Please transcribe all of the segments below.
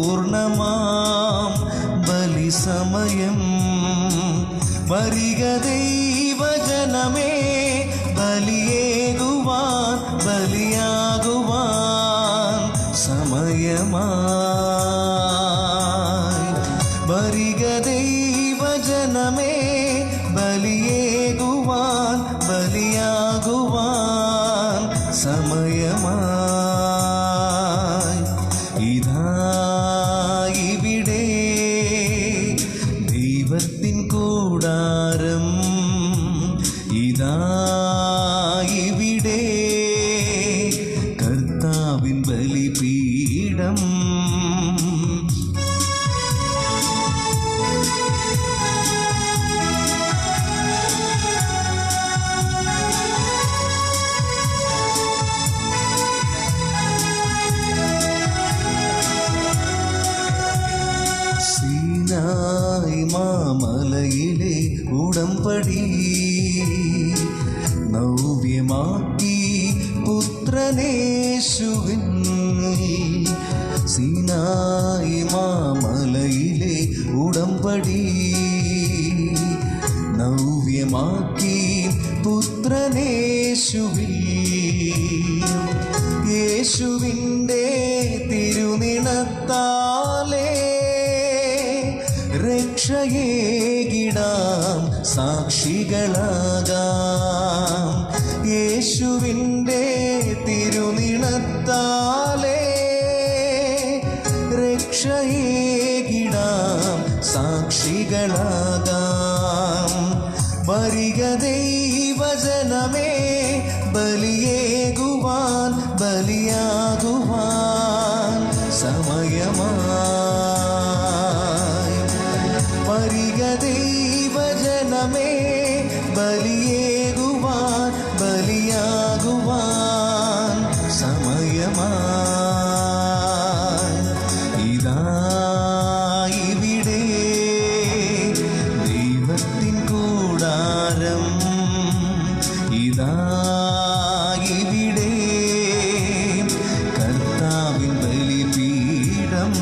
മഹത്വപൂർണമാം ബലിസമയം വരിക ദൈവജനമേ, ബലിയേകുവാൻ ബലിയാകുവാൻ സമയമായി. വരിക ദൈവജനമേ, ബലിയേകുവാൻ ബലിയാകുവാൻ സമയമായി. ഇതാ ഇവിടെ ദൈവത്തിൻ കൂടാരം, ഇതാ ഇവിടെ കർത്താവിൻ ബലിപീഠം. സീനായി മാമലയിലെ ഉടമ്പടി നവ്യമാക്കി പുത്രനേശുവിൻ. സീനായി മാമലയിലെ ഉടമ്പടി നവ്യമാക്കി പുത്രനേശുവിൻ. യേശുവിൻ്റെ തിരുനിണത്താലേ രക്ഷയേകിടാം, സാക്ഷികളാകാം. യേശുവിൻ്റെ തിരുനിണത്താലേ രക്ഷയേകിടാം, സാക്ഷികളാകാം. വരിക ദൈവജനമേ, ബലിയേകുവാൻ ബലിയാകുവാൻ സമയമായി. വരിക ദൈവജനമേ, ബലിയേകുവാൻ ബലിയാകുവാൻ സമയമായി. ഇതാ ഇവിടെ ദൈവത്തിൻ കൂടാരം, ഇതാ ഇവിടെ കർത്താവിൻ ബലിപീഠം.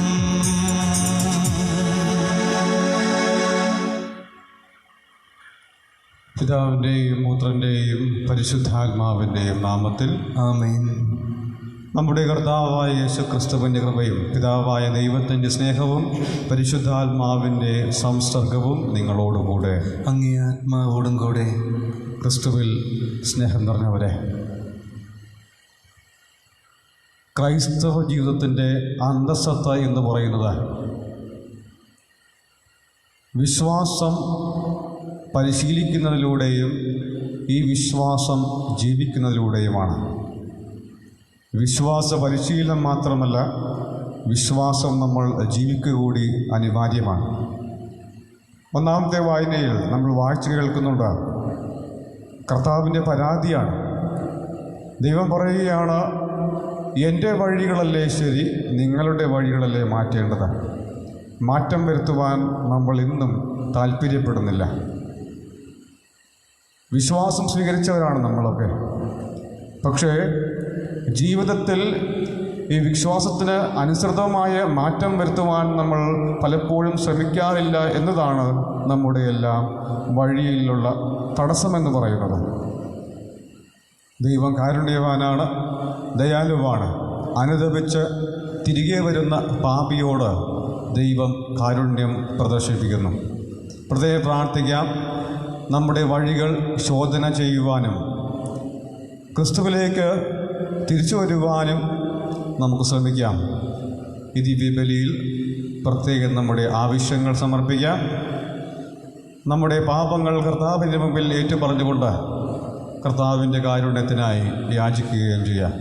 പിതാവിൻ്റെയും പുത്രൻ്റെയും പരിശുദ്ധാത്മാവിൻ്റെയും നാമത്തിൽ ആമേൻ. നമ്മുടെ കർത്താവായ യേശുക്രിസ്തുവിൻ്റെ കൃപയും പിതാവായ ദൈവത്തിൻ്റെ സ്നേഹവും പരിശുദ്ധാത്മാവിൻ്റെ സംസർഗവും നിങ്ങളോടുകൂടെ. അങ്ങേ ആത്മാവോടും കൂടെ. ക്രിസ്തുവിൽ സ്നേഹം നിറഞ്ഞവരെ, ക്രൈസ്തവ ജീവിതത്തിൻ്റെ അന്തസ്സത്ത എന്ന് പറയുന്നത് വിശ്വാസം പരിശീലിക്കുന്നതിലൂടെയും ഈ വിശ്വാസം ജീവിക്കുന്നതിലൂടെയുമാണ്. വിശ്വാസ പരിശീലനം മാത്രമല്ല, വിശ്വാസം നമ്മൾ ജീവിക്കുക കൂടി അനിവാര്യമാണ്. ഒന്നാമത്തെ വായനയിൽ നമ്മൾ വായിച്ചു കേൾക്കുന്നുണ്ട്, കർത്താവിൻ്റെ പരാതിയാണ്. ദൈവം പറയുകയാണ്, എൻ്റെ വഴികളല്ലേ ശരി, നിങ്ങളുടെ വഴികളല്ലേ മാറ്റേണ്ടത്. മാറ്റം വരുത്തുവാൻ നമ്മൾ ഇന്നും താല്പര്യപ്പെടുന്നില്ല. വിശ്വാസം സ്വീകരിച്ചവരാണ് നമ്മളൊക്കെ. പക്ഷേ ജീവിതത്തിൽ ഈ വിശ്വാസത്തിന് അനുസൃതമായ മാറ്റം വരുത്തുവാൻ നമ്മൾ പലപ്പോഴും ശ്രമിക്കാറില്ല എന്നതാണ് നമ്മുടെ എല്ലാം വഴിയിലുള്ള തടസ്സമെന്ന് പറയുന്നത്. ദൈവം കാരുണ്യവാനാണ്, ദയാലുവാണ്. അനുദപിച്ച് തിരികെ വരുന്ന പാപിയോട് ദൈവം കാരുണ്യം പ്രദർശിപ്പിക്കുന്നു. പ്രത്യേകം പ്രാർത്ഥിക്കാം. നമ്മുടെ വഴികൾ ശോധന ചെയ്യുവാനും ക്രിസ്തുവിലേക്ക് തിരിച്ചു വരുവാനും നമുക്ക് ശ്രമിക്കാം. ഈ ദിവ്യബലിയിൽ പ്രത്യേകം നമ്മുടെ ആവശ്യങ്ങൾ സമർപ്പിക്കാം. നമ്മുടെ പാപങ്ങൾ കർത്താവിൻ്റെ മുമ്പിൽ ഏറ്റുപറഞ്ഞുകൊണ്ട് കർത്താവിൻ്റെ കാരുണ്യത്തിനായി യാചിക്കുകയും ചെയ്യാം.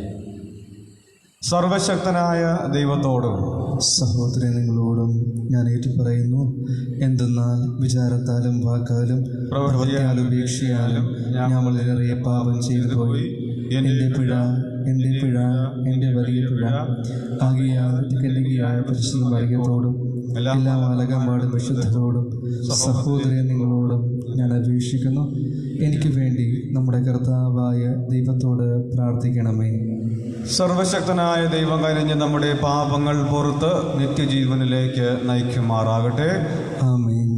സർവശക്തനായ ദൈവത്തോടും സഹോദരൻ നിങ്ങളോടും ഞാൻ ഏറ്റുപറയുന്നു. എന്തെന്നാൽ വിചാരത്താലും വാക്കാലും പ്രവൃത്തിയാലും വീക്ഷയാലും ഞാൻ വളരെയേറെ പാപം ചെയ്തു പോയി. എൻ്റെ പിഴ എൻ്റെ വലിയ പിഴ. ആകയാൽ കന്യകയായ പരിശുദ്ധ മറിയത്തോടും എല്ലാ മാലാഖമാരും വിശുദ്ധരോടും സഹോദരൻ നിങ്ങളോടും ഞാൻ അപേക്ഷിക്കുന്നു. എനിക്ക് വേണ്ടി നമ്മുടെ കർത്താവായ ദൈവത്തോട് പ്രാർത്ഥിക്കണമേ. സർവശക്തനായ ദൈവം കനിഞ്ഞ് നമ്മുടെ പാപങ്ങൾ പുറത്ത് നിത്യജീവനിലേക്ക് നയിക്കുമാറാകട്ടെ. ആമേൻ.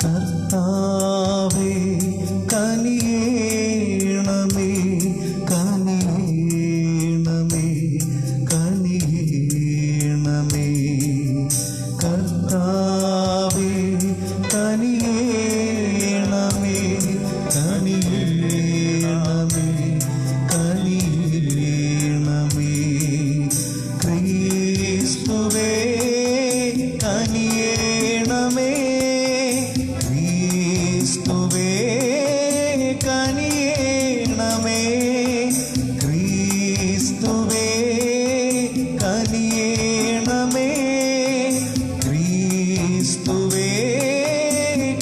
കർത്താവേ കനിയേണമേ, കനിയേണമേ, കനിയേണമേ. കർത്താവേ കനിയേണമേ, കനിയേണമേ, കനിയേണമേ. ക്രിസ്തുവേ കനിയേണമേ, ക്രിസ്തുവേ കനിയേണമേ, ക്രിസ്തുവേ കനിയേണമേ, ക്രിസ്തുവേ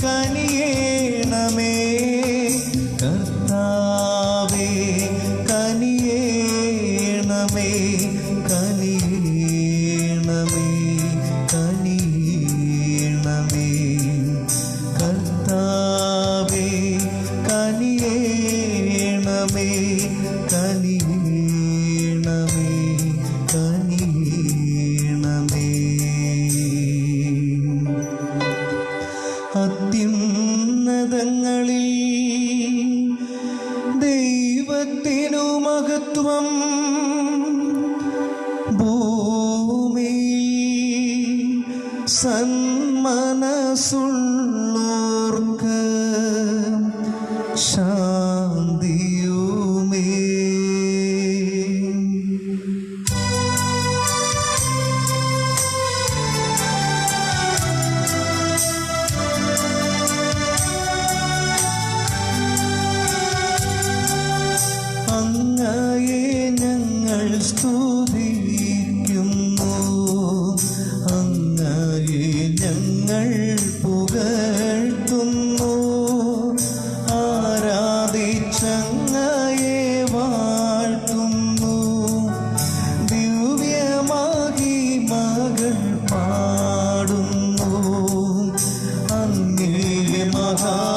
കനിയേണമേ. കർത്താവേ കനിയേണമേ, കനിയേണമേ, കനിയേണമേ. കർത്താവേ കനിയേണമേ, കനിയേണമേ, കനിയേണമേ. അത്യുന്നതങ്ങളിൽ ദൈവത്തിനു മഹത്വം, ഭൂമിയിൽ സന്മനസ്സുള്ളോർക്ക് ശാന്തിയുമേ. അങ്ങയെ ഞങ്ങൾ സ്തുതിക്കുന്നു, അങ്ങയെ ഞങ്ങൾ പുകഴ്ത്തുന്നു. ആരാധിച്ചങ്ങയെ വാഴ്ത്തുന്നു. ദിവ്യമഹിമകൾ പാടുന്നു. അങ്ങേ മഹാമഹിമൈകിരാ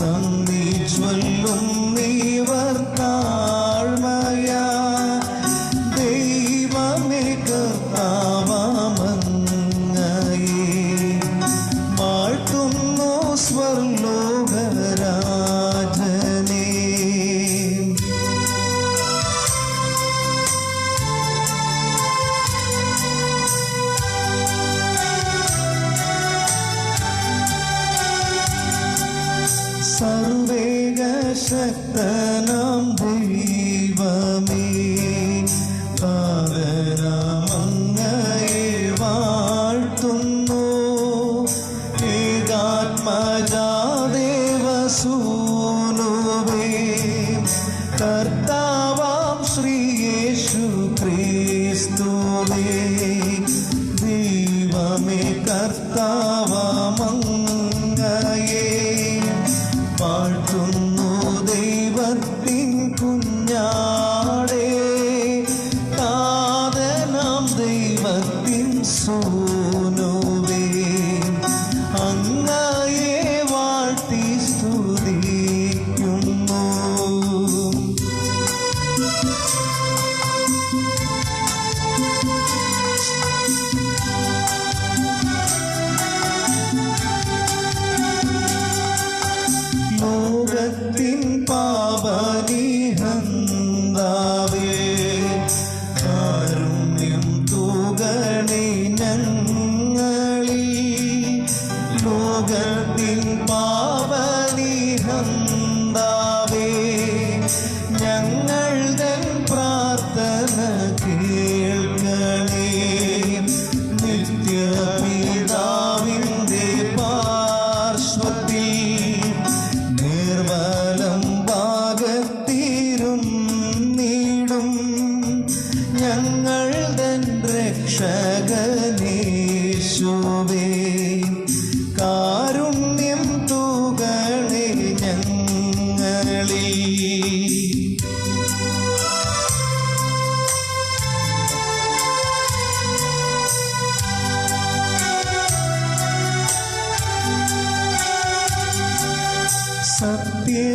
നന്ദി ചൊല്ലും നീവർ താഴ്മയാ. ദൈവമേ കർത്താവമങ്ങയെ വാഴ്ത്തുന്നു സ്വർലോകരാജനേ. സർവേകശക്തനാം ദൈവമേ, പാവനമങ്ങയെ വാഴ്ത്തുന്നു. ഏകാത്മജാദേവസൂനുവേ, കർത്താവാം ശ്രീയേശു ക്രിസ്തുവേ. ദൈവമേ കർത്താവമങ്ങയെ വാഴ്ത്തുന്നു. ദൈവത്തിൻ കുഞ്ഞാടേ, താതനാം ദൈവത്തിൻ സൂനുവേ. അങ്ങ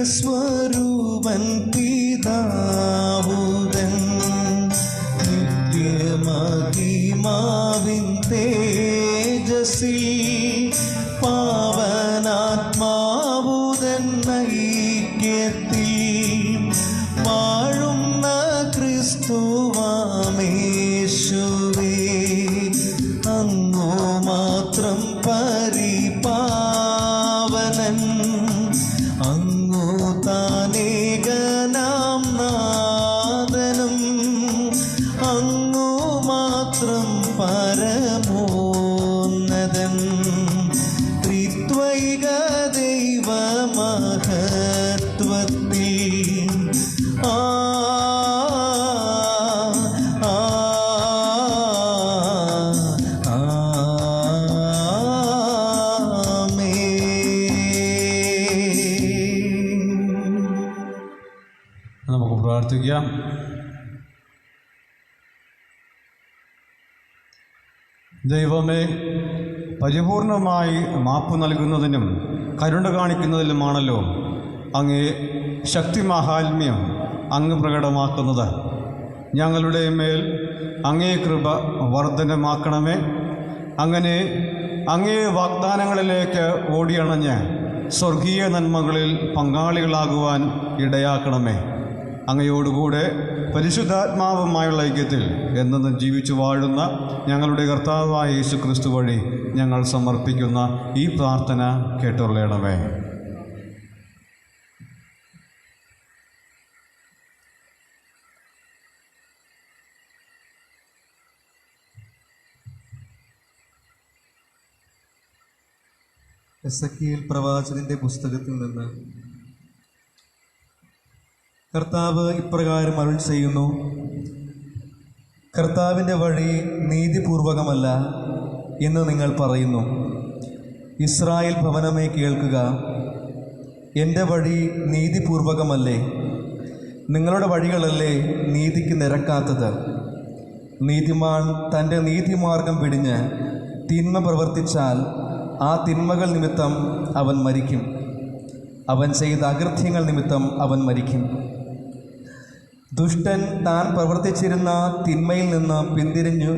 സത്യസ്വരൂപൻ പിതാവുതൻ നിത്യമഹിമാവിൻ തേജസ്സിൽ പാവനാത്മാവുതൻ ഐക്യത്തിൽ വാഴുന്ന ക്രിസ്തുവാമേശുവേ അങ്ങു മാത്രം പരിപാവനൻ അങ്ങു താനേകനാം നാഥനും അങ്ങു മാത്രം പരമോന്നതൻ ത്രിത്വൈക ദൈവമഹത്വത്തിൽ നമുക്ക് പ്രാർത്ഥിക്കാം. ദൈവമേ, പരിപൂർണമായി മാപ്പ് നൽകുന്നതിനും കരുണ കാണിക്കുന്നതിലുമാണല്ലോ അങ്ങേ ശക്തിമാഹാത്മ്യം അങ്ങ് പ്രകടമാക്കുന്നത്. ഞങ്ങളുടെ മേൽ അങ്ങേ കൃപ വർധനമാക്കണമേ. അങ്ങനെ അങ്ങേ വാഗ്ദാനങ്ങളിലേക്ക് ഓടിയണഞ്ഞ് സ്വർഗീയ നന്മകളിൽ പങ്കാളികളാകുവാൻ ഇടയാക്കണമേ. അങ്ങയോടുകൂടെ പരിശുദ്ധാത്മാവുമായുള്ള ഐക്യത്തിൽ എന്നെന്നും ജീവിച്ചു വാഴുന്ന ഞങ്ങളുടെ കർത്താവായ യേശു ക്രിസ്തു വഴി ഞങ്ങൾ സമർപ്പിക്കുന്ന ഈ പ്രാർത്ഥന കേട്ടുകൊള്ളണമേ. എസെക്കിയേൽ പ്രവാചകന്റെ പുസ്തകത്തിൽ നിന്ന് കർത്താവ് ഇപ്രകാരം അരുൾ ചെയ്യുന്നു: കർത്താവിൻ്റെ വഴി നീതിപൂർവകമല്ല എന്ന് നിങ്ങൾ പറയുന്നു. ഇസ്രായേൽ ഭവനമേ, കേൾക്കുക. എൻ്റെ വഴി നീതിപൂർവകമല്ലേ? നിങ്ങളുടെ വഴികളല്ലേ നീതിക്ക് നിരക്കാത്തത്? നീതിമാൻ തൻ്റെ നീതിമാർഗം പിടിഞ്ഞ് തിന്മ പ്രവർത്തിച്ചാൽ ആ തിന്മകൾ നിമിത്തം അവൻ മരിക്കും. അവൻ ചെയ്ത അകൃത്യങ്ങൾ നിമിത്തം അവൻ മരിക്കും. ദുഷ്ടൻ താൻ പ്രവർത്തിച്ചിരുന്ന തിന്മയിൽ നിന്ന് പിന്തിരിഞ്ഞു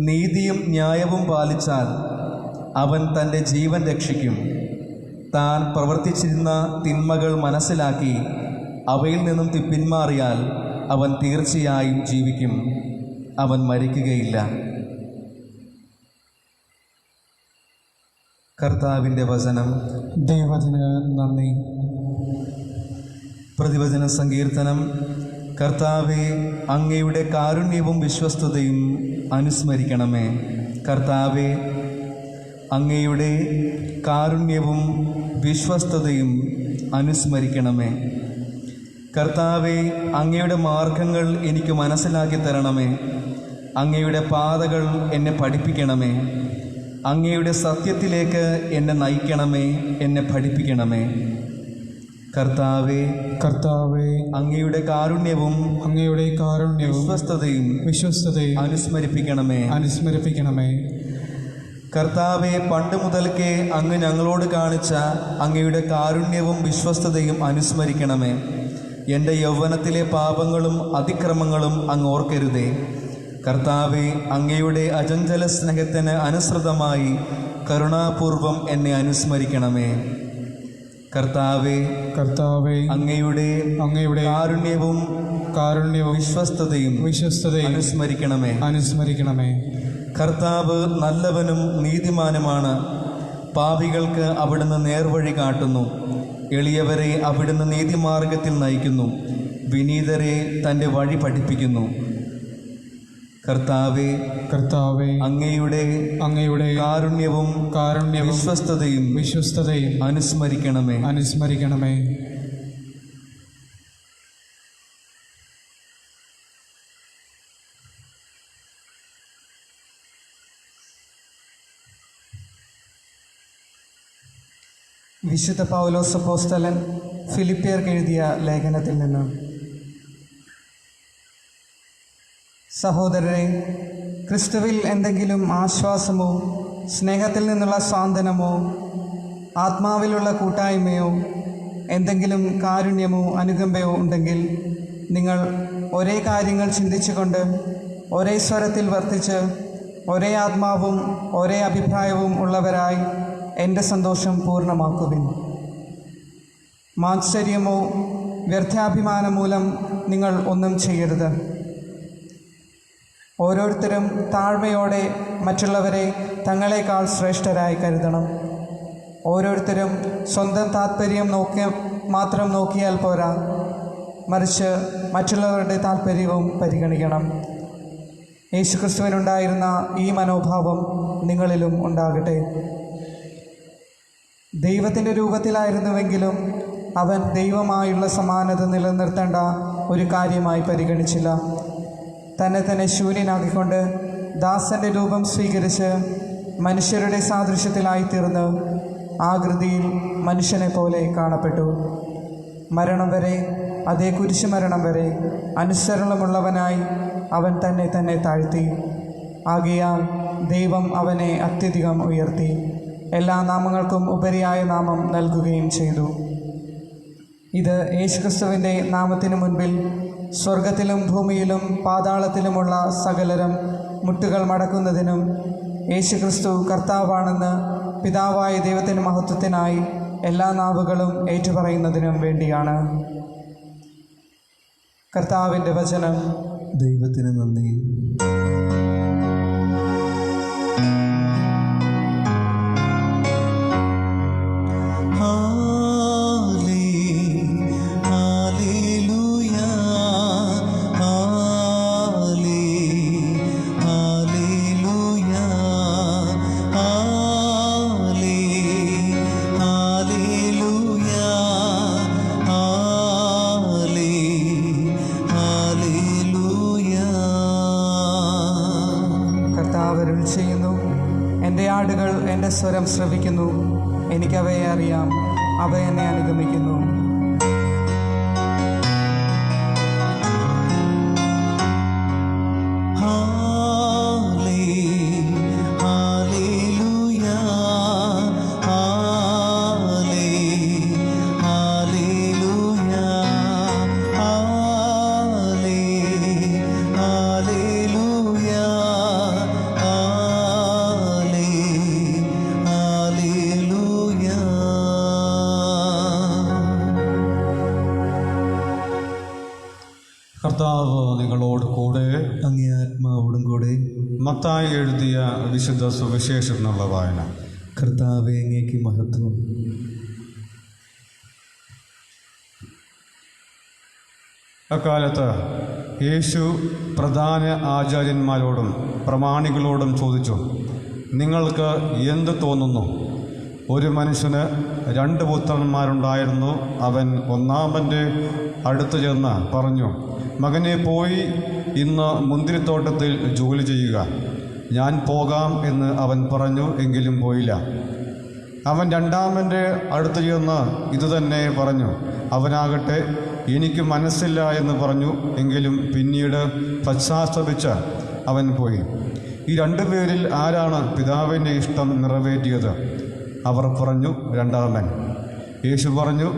നീതിയും ന്യായവും പാലിച്ചാൽ അവൻ തൻ്റെ ജീവൻ രക്ഷിക്കും. താൻ പ്രവർത്തിച്ചിരുന്ന തിന്മകൾ മനസ്സിലാക്കി അവയിൽ നിന്നും പിന്മാറിയാൽ അവൻ തീർച്ചയായും ജീവിക്കും. അവൻ മരിക്കുകയില്ല. കർത്താവിൻ്റെ വചനം. ദൈവത്തിന് നന്ദി. പ്രതിവചന സങ്കീർത്തനം. കർത്താവെ, അങ്ങയുടെ കാരുണ്യവും വിശ്വസ്തതയും അനുസ്മരിക്കണമേ. കർത്താവെ, അങ്ങയുടെ കാരുണ്യവും വിശ്വസ്തതയും അനുസ്മരിക്കണമേ. കർത്താവെ, അങ്ങയുടെ മാർഗങ്ങൾ എനിക്ക് മനസ്സിലാക്കി തരണമേ. അങ്ങയുടെ പാതകൾ എന്നെ പഠിപ്പിക്കണമേ. അങ്ങയുടെ സത്യത്തിലേക്ക് എന്നെ നയിക്കണമേ, എന്നെ പഠിപ്പിക്കണമേ. കർത്താവേ, അങ്ങയുടെ കാരുണ്യവും വിശ്വസ്തതയും അനുസ്മരിപ്പിക്കണമേ. കർത്താവെ, പണ്ട് മുതൽക്കേ അങ്ങ് ഞങ്ങളോട് കാണിച്ച അങ്ങയുടെ കാരുണ്യവും വിശ്വസ്തതയും അനുസ്മരിക്കണമേ. എൻ്റെ യൗവനത്തിലെ പാപങ്ങളും അതിക്രമങ്ങളും അങ്ങ് ഓർക്കരുതേ. കർത്താവെ, അങ്ങയുടെ അചഞ്ചല സ്നേഹത്തിന് അനുസൃതമായി കരുണാപൂർവം എന്നെ അനുസ്മരിക്കണമേ. കർത്താവെ, അങ്ങയുടെ കാരുണ്യവും വിശ്വസ്തതയും അനുസ്മരിക്കണമേ. കർത്താവ് നല്ലവനും നീതിമാനുമാണ്. പാപികൾക്ക് അവിടുന്ന് നേർവഴി കാട്ടുന്നു. എളിയവരെ അവിടുന്ന് നീതിമാർഗത്തിൽ നയിക്കുന്നു. വിനീതരെ തൻ്റെ വഴി പഠിപ്പിക്കുന്നു. കർത്താവെ, അങ്ങയുടെ കാരുണ്യവും വിശ്വസ്തതയും അനുസ്മരിക്കണമേ. വിശുദ്ധ പൗലോസ് അപ്പോസ്തലൻ ഫിലിപ്പിയർക്ക് എഴുതിയ ലേഖനത്തിൽ നിന്ന്. സഹോദരരെ, ക്രിസ്തുവിൽ എന്തെങ്കിലും ആശ്വാസമോ സ്നേഹത്തിൽ നിന്നുള്ള സാന്ത്വനമോ ആത്മാവിലുള്ള കൂട്ടായ്മയോ എന്തെങ്കിലും കാരുണ്യമോ അനുകമ്പയോ ഉണ്ടെങ്കിൽ നിങ്ങൾ ഒരേ കാര്യങ്ങൾ ചിന്തിച്ചുകൊണ്ട് ഒരേ സ്വരത്തിൽ വർത്തിച്ച് ഒരേ ആത്മാവും ഒരേ അഭിപ്രായവും ഉള്ളവരായി എൻ്റെ സന്തോഷം പൂർണ്ണമാക്കുവിൻ. മാത്സര്യമോ വ്യർത്ഥാഭിമാനം മൂലം നിങ്ങൾ ഒന്നും ചെയ്യരുത്. ഓരോരുത്തരും താഴ്മയോടെ മറ്റുള്ളവരെ തങ്ങളെക്കാൾ ശ്രേഷ്ഠരായി കരുതണം. ഓരോരുത്തരും സ്വന്തം താല്പര്യം മാത്രം നോക്കിയാൽ പോരാ, മറിച്ച് മറ്റുള്ളവരുടെ താല്പര്യവും പരിഗണിക്കണം. യേശുക്രിസ്തുവിനുണ്ടായിരുന്ന ഈ മനോഭാവം നിങ്ങളിലും ഉണ്ടാകട്ടെ. ദൈവത്തിൻ്റെ രൂപത്തിലായിരുന്നുവെങ്കിലും അവൻ ദൈവമായുള്ള സമാനത നിലനിർത്തേണ്ട ഒരു കാര്യമായി പരിഗണിച്ചില്ല. തന്നെ ശൂന്യനാക്കിക്കൊണ്ട് ദാസൻ്റെ രൂപം സ്വീകരിച്ച് മനുഷ്യരുടെ സാദൃശ്യത്തിലായിത്തീർന്ന് ആകൃതിയിൽ മനുഷ്യനെ പോലെ കാണപ്പെട്ടു. മരണം വരെ, അതേ കുരിശുമരണം വരെ അനുസരണമുള്ളവനായി അവൻ തന്നെ താഴ്ത്തി. ആകയാൽ ദൈവം അവനെ അത്യധികം ഉയർത്തി എല്ലാ നാമങ്ങൾക്കും ഉപരിയായ നാമം നൽകുകയും ചെയ്തു. ഇത് യേശുക്രിസ്തുവിൻ്റെ നാമത്തിനു മുൻപിൽ സ്വർഗത്തിലും ഭൂമിയിലും പാതാളത്തിലുമുള്ള സകലരും മുട്ടുകൾ മടക്കുന്നതിനും യേശുക്രിസ്തു കർത്താവാണെന്ന് പിതാവായ ദൈവത്തിൻ്റെ മഹത്വത്തിനായി എല്ലാ നാവുകളും ഏറ്റുപറയുന്നതിനും വേണ്ടിയാണ്. കർത്താവിൻ്റെ വചനം. ദൈവത്തിന് നന്ദി. ചെയ്യുന്നു. എൻ്റെ ആടുകൾ എൻ്റെ സ്വരം ശ്രവിക്കുന്നു. എനിക്കവയെ അറിയാം, അവ എന്നെ അനുഗമിക്കുന്നു. കർത്താവ് നിങ്ങളോട് കൂടെ, അങ്ങേ ആത്മാവോടും കൂടെ. മത്തായി എഴുതിയ വിശുദ്ധ സുവിശേഷം എന്നുള്ള വായന. കർത്താവേ, അങ്ങേക്ക് മഹത്വം. അക്കാലത്ത് യേശു പ്രധാന ആചാര്യന്മാരോടും പ്രമാണികളോടും ചോദിച്ചു, നിങ്ങൾക്ക് എന്ത് തോന്നുന്നു? ഒരു മനുഷ്യന് 2 പുത്രന്മാരുണ്ടായിരുന്നു. അവൻ ഒന്നാമൻ്റെ അടുത്ത് ചെന്ന് പറഞ്ഞു, മകനെ, പോയി ഇന്ന് മുന്തിരിത്തോട്ടത്തിൽ ജോലി ചെയ്യുക. ഞാൻ പോകാം എന്ന് അവൻ പറഞ്ഞു, എങ്കിലും പോയില്ല. അവൻ രണ്ടാമൻ്റെ അടുത്ത് ചെന്ന് ഇതുതന്നെ പറഞ്ഞു. അവനാകട്ടെ, എനിക്ക് മനസ്സില്ല എന്ന് പറഞ്ഞു, എങ്കിലും പിന്നീട് പശ്ചാത്തപിച്ച് അവൻ പോയി. ഈ 2 പേരിൽ ആരാണ് പിതാവിൻ്റെ ഇഷ്ടം നിറവേറ്റിയത്? അവർ പറഞ്ഞു, രണ്ടാമൻ. യേശു പറഞ്ഞു,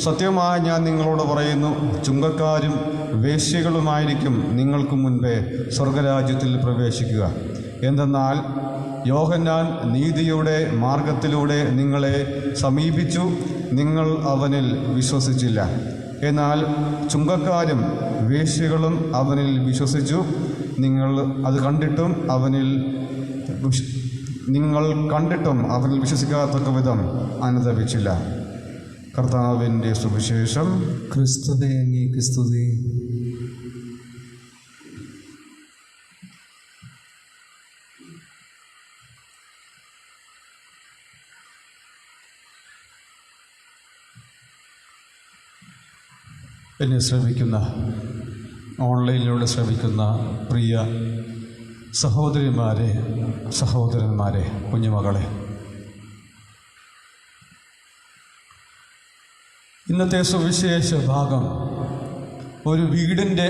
സത്യമായി ഞാൻ നിങ്ങളോട് പറയുന്നു, ചുങ്കക്കാരും വേശ്യകളുമായിരിക്കും നിങ്ങൾക്ക് മുൻപേ സ്വർഗരാജ്യത്തിൽ പ്രവേശിക്കുക. എന്തെന്നാൽ യോഹന്നാൻ നീതിയുടെ മാർഗത്തിലൂടെ നിങ്ങളെ സമീപിച്ചു, നിങ്ങൾ അവനിൽ വിശ്വസിച്ചില്ല. എന്നാൽ ചുങ്കക്കാരും വേശ്യകളും അവനിൽ വിശ്വസിച്ചു. നിങ്ങൾ കണ്ടിട്ടും അവനിൽ വിശ്വസിക്കാത്തക്ക വിധം അനുദപിച്ചില്ല. കർത്താവിൻ്റെ സുവിശേഷം. ക്രിസ്തുവേ, അങ്ങേക്ക് സ്തുതി. എന്നെ ശ്രമിക്കുന്ന, ഓൺലൈനിലൂടെ ശ്രമിക്കുന്ന പ്രിയ സഹോദരിമാരെ, സഹോദരന്മാരെ, കുഞ്ഞുമകളെ, ഇന്നത്തെ സുവിശേഷ ഭാഗം ഒരു വീടിൻ്റെ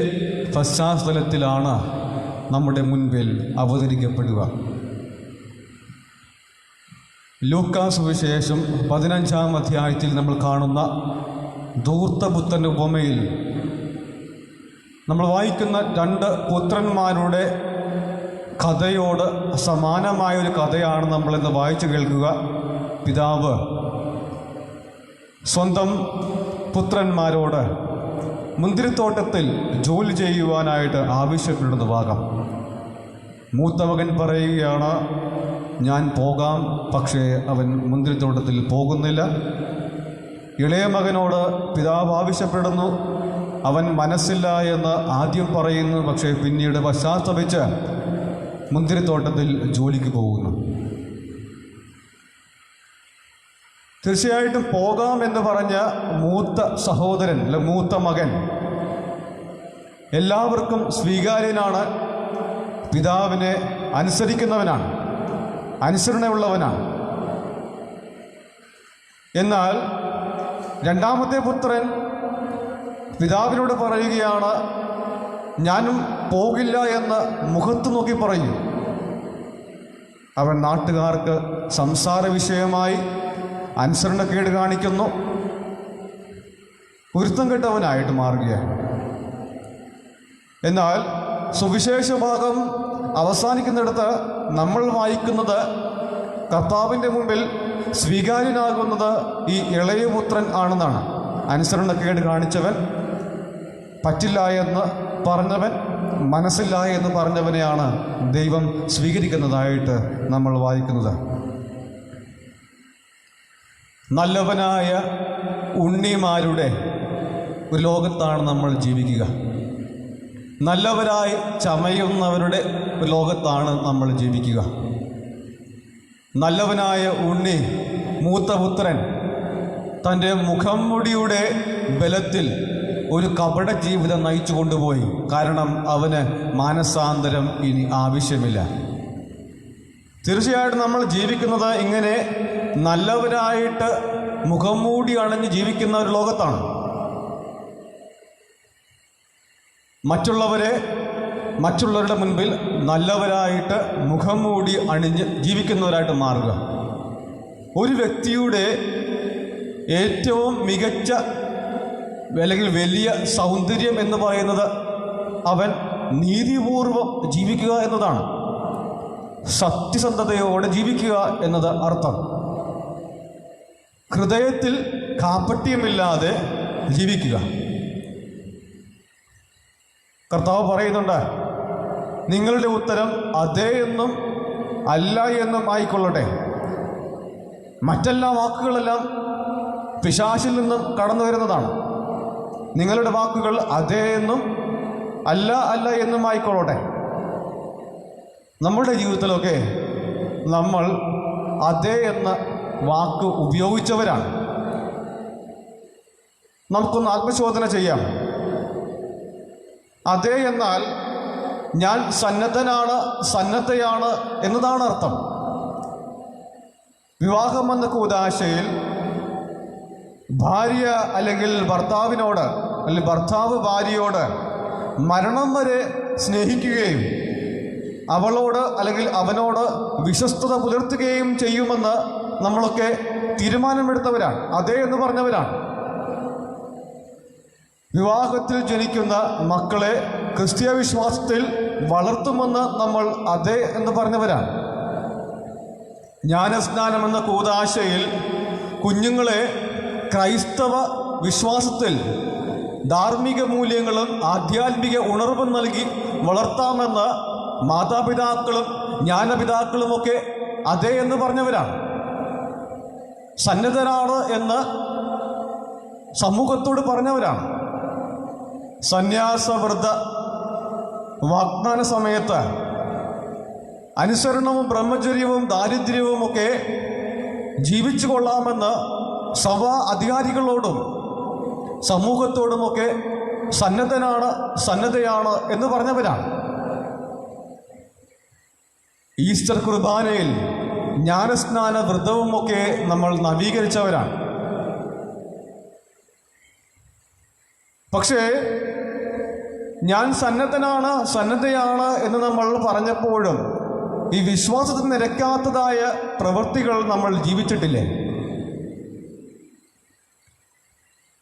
പശ്ചാത്തലത്തിലാണ് നമ്മുടെ മുൻപിൽ അവതരിക്കപ്പെടുക. ലൂക്കാ സുവിശേഷം 15-ാം അധ്യായത്തിൽ നമ്മൾ കാണുന്ന ധൂർത്തപുത്രൻ്റെ ഉപമയിൽ നമ്മൾ വായിക്കുന്ന 2 പുത്രന്മാരുടെ കഥയോട് സമാനമായൊരു കഥയാണ് നമ്മളിന്ന് വായിച്ചു കേൾക്കുക. പിതാവ് സ്വന്തം പുത്രന്മാരോട് മുന്തിരിത്തോട്ടത്തിൽ ജോലി ചെയ്യുവാനായിട്ട് ആവശ്യപ്പെടുന്ന ഭാഗം. മൂത്ത മകൻ പറയുകയാണ്, ഞാൻ പോകാം, പക്ഷേ അവൻ മുന്തിരിത്തോട്ടത്തിൽ പോകുന്നില്ല. ഇളയ മകനോട് പിതാവ് ആവശ്യപ്പെടുന്നു, അവൻ മനസ്സില്ല എന്ന് ആദ്യം പറയുന്നു, പക്ഷേ പിന്നീട് പശ്ചാത്തപിച്ച് മുന്തിരിത്തോട്ടത്തിൽ ജോലിക്ക് പോകുന്നു. തീർച്ചയായിട്ടും പോകാം എന്ന് പറഞ്ഞ മൂത്ത സഹോദരൻ അല്ല മൂത്ത മകൻ എല്ലാവർക്കും സ്വീകാര്യനാണ്, പിതാവിനെ അനുസരിക്കുന്നവനാണ്, അനുസരണയുള്ളവനാണ്. എന്നാൽ രണ്ടാമത്തെ പുത്രൻ പിതാവിനോട് പറയുകയാണ്, ഞാനും പോകില്ല എന്ന് മുഖത്ത് നോക്കി പറയും. അവൻ നാട്ടുകാർക്ക് സംസാര വിഷയമായി അനുസരണക്കേട് കാണിക്കുന്നു, പൊരുത്തം കെട്ടവനായിട്ട് മാറുകയാണ്. എന്നാൽ സുവിശേഷ ഭാഗം അവസാനിക്കുന്നിടത്ത് നമ്മൾ വായിക്കുന്നത് കർത്താവിൻ്റെ മുമ്പിൽ സ്വീകാര്യനാകുന്നത് ഈ ഇളയ പുത്രൻ ആണെന്നാണ്. അനുസരണക്കേട് കാണിച്ചവൻ, പറ്റില്ല എന്ന് പറഞ്ഞവൻ, മനസ്സില്ല എന്ന് പറഞ്ഞവനെയാണ് ദൈവം സ്വീകരിക്കുന്നതായിട്ട് നമ്മൾ വായിക്കുന്നത്. നല്ലവനായ ഉണ്ണിമാരുടെ ഒരു ലോകത്താണ് നമ്മൾ ജീവിക്കുക. നല്ലവരായി ചമയുന്നവരുടെ ഒരു ലോകത്താണ് നമ്മൾ ജീവിക്കുക. നല്ലവനായ ഉണ്ണി മൂത്തപുത്രൻ തൻ്റെ മുഖംമുടിയുടെ ബലത്തിൽ ഒരു കപട ജീവിതം നയിച്ചു കൊണ്ടുപോയി. കാരണം അവന് മാനസാന്തരം ഇനി ആവശ്യമില്ല. തീർച്ചയായിട്ടും നമ്മൾ ജീവിക്കുന്നത് ഇങ്ങനെ നല്ലവരായിട്ട് മുഖം മൂടി അണഞ്ഞ് ജീവിക്കുന്ന ഒരു ലോകത്താണ്. മറ്റുള്ളവരുടെ മുൻപിൽ നല്ലവരായിട്ട് മുഖം മൂടി അണിഞ്ഞ് ജീവിക്കുന്നവരായിട്ട് മാറുക. ഒരു വ്യക്തിയുടെ ഏറ്റവും മികച്ച അല്ലെങ്കിൽ വലിയ സൗന്ദര്യം എന്ന് പറയുന്നത് അവൻ നീതിപൂർവം ജീവിക്കുക എന്നതാണ്. സത്യസന്ധതയോടെ ജീവിക്കുക എന്നത് അർത്ഥം. ഹൃദയത്തിൽ കാപട്യമില്ലാതെ ജീവിക്കുക. കർത്താവ് പറയുന്നുണ്ട്, നിങ്ങളുടെ ഉത്തരം അതേ എന്നും അല്ല എന്നും ആയിക്കൊള്ളട്ടെ. മറ്റെല്ലാ വാക്കുകളെല്ലാം പിശാചിൽ നിന്നും കടന്നു വരുന്നതാണ്. നിങ്ങളുടെ വാക്കുകൾ അതേ എന്നും അല്ല എന്നും ആയിക്കൊള്ളട്ടെ. നമ്മുടെ ജീവിതത്തിലൊക്കെ നമ്മൾ അതേ എന്ന വാക്ക് ഉപയോഗിച്ചവരാണ്. നമുക്കൊന്ന് ആത്മശോധന ചെയ്യാം. അതേ എന്നാൽ ഞാൻ സന്നദ്ധനാണ്, സന്നദ്ധയാണ് എന്നതാണ് അർത്ഥം. വിവാഹം എന്ന കൂദാശയിൽ ഭാര്യ അല്ലെങ്കിൽ ഭർത്താവിനോട് അല്ലെങ്കിൽ ഭർത്താവ് ഭാര്യയോട് മരണം വരെ സ്നേഹിക്കുകയും അവളോട് അല്ലെങ്കിൽ അവനോട് വിശ്വസ്തത പുലർത്തുകയും ചെയ്യുമെന്ന് നമ്മളൊക്കെ തീരുമാനമെടുത്തവരാണ്. അതേ എന്ന് പറഞ്ഞവരാണ്. വിവാഹത്തിൽ ജനിക്കുന്ന മക്കളെ ക്രിസ്തീയ വിശ്വാസത്തിൽ വളർത്തുമെന്ന് നമ്മൾ അതേ എന്ന് പറഞ്ഞവരാണ്. ജ്ഞാനസ്നാനം എന്ന കൂദാശയിൽ കുഞ്ഞുങ്ങളെ ക്രൈസ്തവ വിശ്വാസത്തിൽ ധാർമ്മിക മൂല്യങ്ങളും ആധ്യാത്മിക ഉണർവും നൽകി വളർത്താമെന്ന് മാതാപിതാക്കളും ജ്ഞാനപിതാക്കളുമൊക്കെ അതേ എന്ന് പറഞ്ഞവരാണ്. സന്നദ്ധരാണ് എന്ന് സമൂഹത്തോട് പറഞ്ഞവരാണ്. സന്യാസവ്രത വാഗ്ദാന സമയത്ത് അനുസരണവും ബ്രഹ്മചര്യവും ദാരിദ്ര്യവും ഒക്കെ ജീവിച്ചു കൊള്ളാമെന്ന് സഭാ അധികാരികളോടും സമൂഹത്തോടുമൊക്കെ സന്നദ്ധയാണ് എന്ന് പറഞ്ഞവരാണ്. ഈസ്റ്റർ കുർബാനയിൽ ജ്ഞാനസ്നാന വ്രതവുമൊക്കെ നമ്മൾ നവീകരിച്ചവരാണ്. പക്ഷേ ഞാൻ സന്നദ്ധയാണ് എന്ന് നമ്മൾ പറഞ്ഞപ്പോഴും ഈ വിശ്വാസത്തിന് നിരക്കാത്തതായ പ്രവൃത്തികൾ നമ്മൾ ജീവിച്ചിട്ടില്ലേ?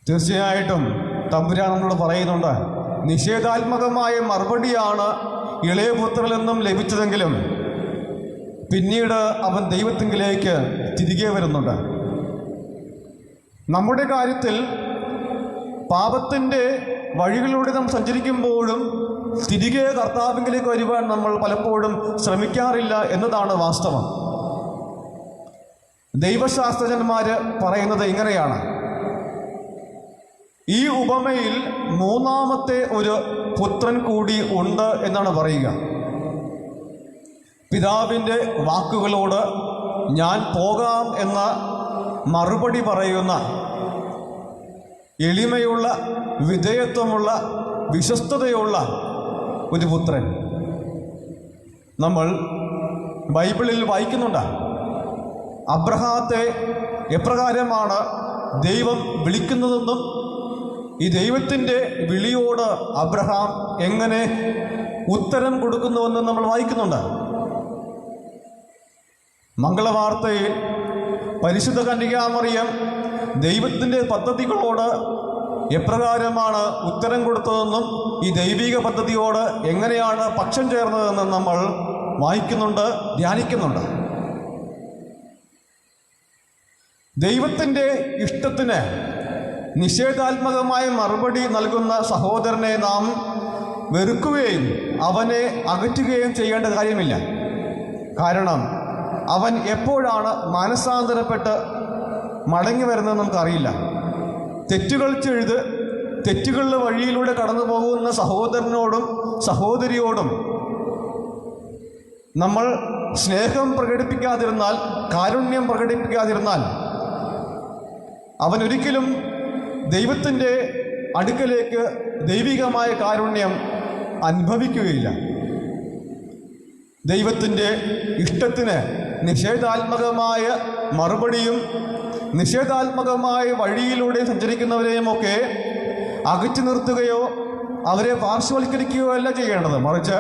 തീർച്ചയായിട്ടും തമ്പുരാൻ നമ്മളോട് പറയുന്നുണ്ട്, നിഷേധാത്മകമായ മറുപടിയാണ് ഇളയപുത്രനിൽ നിന്നും ലഭിച്ചതെങ്കിലും പിന്നീട് അവൻ ദൈവത്തിങ്കിലേക്ക് തിരികെ വരുന്നുണ്ട്. നമ്മുടെ കാര്യത്തിൽ പാപത്തിൻ്റെ വഴികളിലൂടെ നാം സഞ്ചരിക്കുമ്പോഴും തിരികെ കർത്താവിലേക്ക് വരുവാൻ നമ്മൾ പലപ്പോഴും ശ്രമിക്കാറില്ല എന്നതാണ് വാസ്തവം. ദൈവശാസ്ത്രജ്ഞന്മാർ പറയുന്നത് ഇങ്ങനെയാണ്: ഈ ഉപമയിൽ മൂന്നാമത്തെ ഒരു പുത്രൻ കൂടി ഉണ്ട് എന്നാണ് പറയുക. പിതാവിൻ്റെ വാക്കുകളോട് ഞാൻ പോകാം എന്ന മറുപടി പറയുന്ന എളിമയുള്ള, വിധേയത്വമുള്ള, വിശ്വസ്തതയുള്ള ഒരു പുത്രൻ നമ്മൾ ബൈബിളിൽ വായിക്കുന്നുണ്ട്. അബ്രഹാത്തെ എപ്രകാരമാണ് ദൈവം വിളിക്കുന്നതെന്നും ഈ ദൈവത്തിൻ്റെ വിളിയോട് അബ്രഹാം എങ്ങനെ ഉത്തരം കൊടുക്കുന്നുവെന്നും നമ്മൾ വായിക്കുന്നുണ്ട്. മംഗളവാർത്തയിൽ പരിശുദ്ധ കന്യകാമറിയം ദൈവത്തിൻ്റെ പദ്ധതികളോട് എപ്രകാരമാണ് ഉത്തരം കൊടുത്തതെന്നും ഈ ദൈവിക പദ്ധതിയോട് എങ്ങനെയാണ് പക്ഷം ചേർന്നതെന്നും നമ്മൾ വായിക്കുന്നുണ്ട്, ധ്യാനിക്കുന്നുണ്ട്. ദൈവത്തിൻ്റെ ഇഷ്ടത്തിന് നിഷേധാത്മകമായ മറുപടി നൽകുന്ന സഹോദരനെ നാം വെറുക്കുകയും അവനെ അകറ്റുകയും ചെയ്യേണ്ട കാര്യമില്ല. കാരണം അവൻ എപ്പോഴാണ് മാനസാന്തരപ്പെട്ട് മടങ്ങി വരുന്നതെന്ന് നമുക്കറിയില്ല. തെറ്റുകൾ ചെയ്ത് തെറ്റുകളുടെ വഴിയിലൂടെ കടന്നു പോകുന്ന സഹോദരനോടും സഹോദരിയോടും നമ്മൾ സ്നേഹം പ്രകടിപ്പിക്കാതിരുന്നാൽ, കാരുണ്യം പ്രകടിപ്പിക്കാതിരുന്നാൽ അവൻ ഒരിക്കലും ദൈവത്തിൻ്റെ അടുക്കലേക്ക് ദൈവികമായ കാരുണ്യം അനുഭവിക്കുകയില്ല. ദൈവത്തിൻ്റെ ഇഷ്ടത്തിന് നിഷേധാത്മകമായ മറുപടിയും നിഷേധാത്മകമായ വഴിയിലൂടെ സഞ്ചരിക്കുന്നവരെയുമൊക്കെ അകറ്റി നിർത്തുകയോ അവരെ പാർശ്വവൽക്കരിക്കുകയോ അല്ല ചെയ്യേണ്ടത്. മറിച്ച്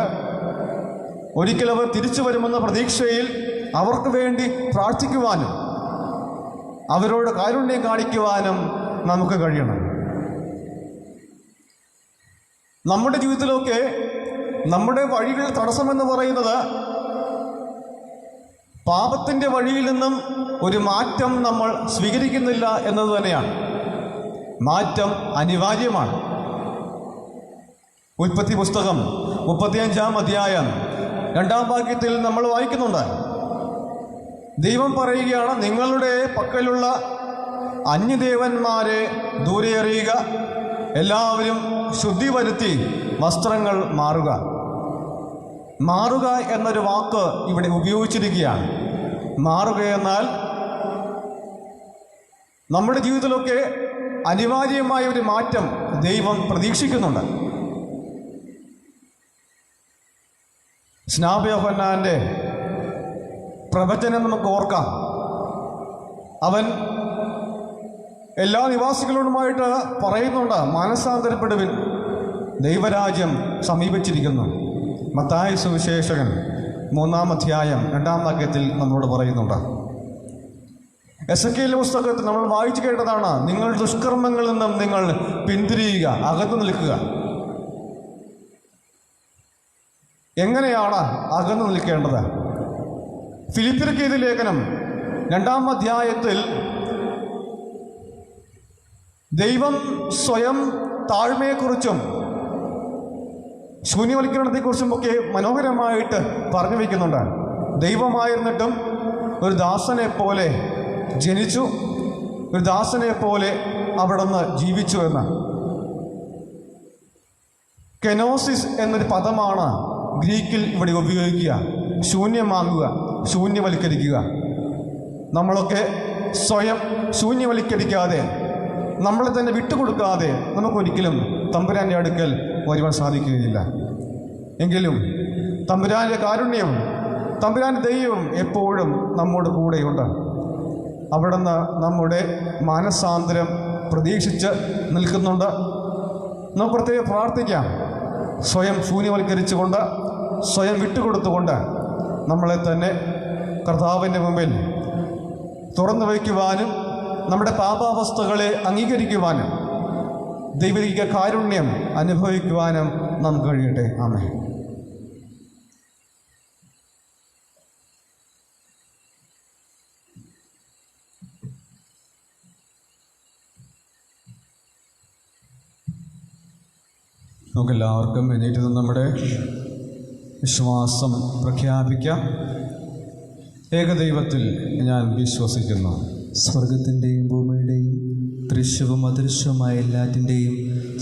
ഒരിക്കൽ അവർ തിരിച്ചു വരുമെന്ന പ്രതീക്ഷയിൽ അവർക്ക് വേണ്ടി പ്രാർത്ഥിക്കുവാനും അവരോട് കാരുണ്യം കാണിക്കുവാനും നമുക്ക് കഴിയണം. നമ്മുടെ ജീവിതത്തിലൊക്കെ നമ്മുടെ വഴികൾ തടസ്സമെന്ന് പറയുന്നത് പാപത്തിൻ്റെ വഴിയിൽ നിന്നും ഒരു മാറ്റം നമ്മൾ സ്വീകരിക്കുന്നില്ല എന്നത് തന്നെയാണ്. മാറ്റം അനിവാര്യമാണ്. ഉൽപ്പത്തി പുസ്തകം 35-ാം അധ്യായം 2-ാം വാക്യത്തിൽ നമ്മൾ വായിക്കുന്നുണ്ട്. ദൈവം പറയുകയാണ്, നിങ്ങളുടെ പക്കലുള്ള അന്യദേവന്മാരെ ദൂരെ എറിയുക, എല്ലാവരും ശുദ്ധി വരുത്തി വസ്ത്രങ്ങൾ മാറുക. മാറുക എന്നൊരു വാക്ക് ഇവിടെ ഉപയോഗിച്ചിരിക്കുകയാണ്. മാറുക എന്നാൽ നമ്മുടെ ജീവിതത്തിലൊക്കെ അനിവാര്യമായ ഒരു മാറ്റം ദൈവം പ്രതീക്ഷിക്കുന്നുണ്ട്. സ്നാപക യോഹന്നാന്റെ പ്രവചനം നമുക്ക് ഓർക്കാം. അവൻ എല്ലാ നിവാസികളോടുമായിട്ട് പറയുന്നുണ്ട്, മാനസാന്തരപ്പെടുവിൻ, ദൈവരാജ്യം സമീപിച്ചിരിക്കുന്നു. മത്തായി സുവിശേഷകൻ 3-ാം അധ്യായം 2-ാം വാക്യത്തിൽ നമ്മളോട് പറയുന്നുണ്ട്. എസെക്കിയേൽ പുസ്തകത്തിൽ നമ്മൾ വായിച്ചു കേട്ടതാണ്, നിങ്ങൾ ദുഷ്കർമ്മങ്ങളിൽ നിന്നും നിങ്ങൾ പിന്തിരിയുക, അകന്നു നിൽക്കുക. എങ്ങനെയാണ് അകന്നു നിൽക്കേണ്ടത്? ഫിലിപ്പിയർക്ക് എഴുതിയ ലേഖനം 2-ാം അധ്യായത്തിൽ ദൈവം സ്വയം താഴ്മയെക്കുറിച്ചും ശൂന്യവൽക്കരണത്തെക്കുറിച്ചും ഒക്കെ മനോഹരമായിട്ട് പറഞ്ഞു വയ്ക്കുന്നുണ്ട്. ദൈവമായിരുന്നിട്ടും ഒരു ദാസനെ പോലെ ജനിച്ചു, ഒരു ദാസനെ പോലെ അവിടുന്ന് ജീവിച്ചു എന്ന്. കെനോസിസ് എന്നൊരു പദമാണ് ഗ്രീക്കിൽ ഇവിടെ ഉപയോഗിക്കുക. ശൂന്യമാകുക, ശൂന്യവൽക്കരിക്കുക. നമ്മളൊക്കെ സ്വയം ശൂന്യവൽക്കരിക്കാതെ, നമ്മളെ തന്നെ വിട്ടുകൊടുക്കാതെ നമുക്കൊരിക്കലും തമ്പുരാൻ്റെ അടുക്കൽ വരുവാൻ സാധിക്കുകയില്ല. എങ്കിലും തമ്പുരാൻ്റെ കാരുണ്യവും തമ്പുരാൻ്റെ ദൈവവും എപ്പോഴും നമ്മോട് കൂടെയുണ്ട്. അവിടുന്ന് നമ്മുടെ മാനസാന്തരം പ്രതീക്ഷിച്ച് നിൽക്കുന്നുണ്ട്. നമുക്ക് പ്രത്യേകം പ്രാർത്ഥിക്കാം. സ്വയം ശൂന്യവൽക്കരിച്ചുകൊണ്ട്, സ്വയം വിട്ടുകൊടുത്തുകൊണ്ട് നമ്മളെ തന്നെ കർത്താവിൻ്റെ മുമ്പിൽ തുറന്നു വയ്ക്കുവാനും നമ്മുടെ പാപാവസ്ഥകളെ അംഗീകരിക്കുവാനും ദൈവിക കാരുണ്യം അനുഭവിക്കുവാനും നമുക്ക് കഴിയട്ടെ. ആമേൻ. നമുക്കെല്ലാവർക്കും എണീറ്റ് നിന്ന് നമ്മുടെ വിശ്വാസം പ്രഖ്യാപിക്കാം. ഏകദൈവത്തിൽ ഞാൻ വിശ്വസിക്കുന്നു. സ്വർഗത്തിൻ്റെയും ഭൂമിയുടെയും ദൃശ്യവും അദൃശ്യവുമായ എല്ലാറ്റിൻ്റെയും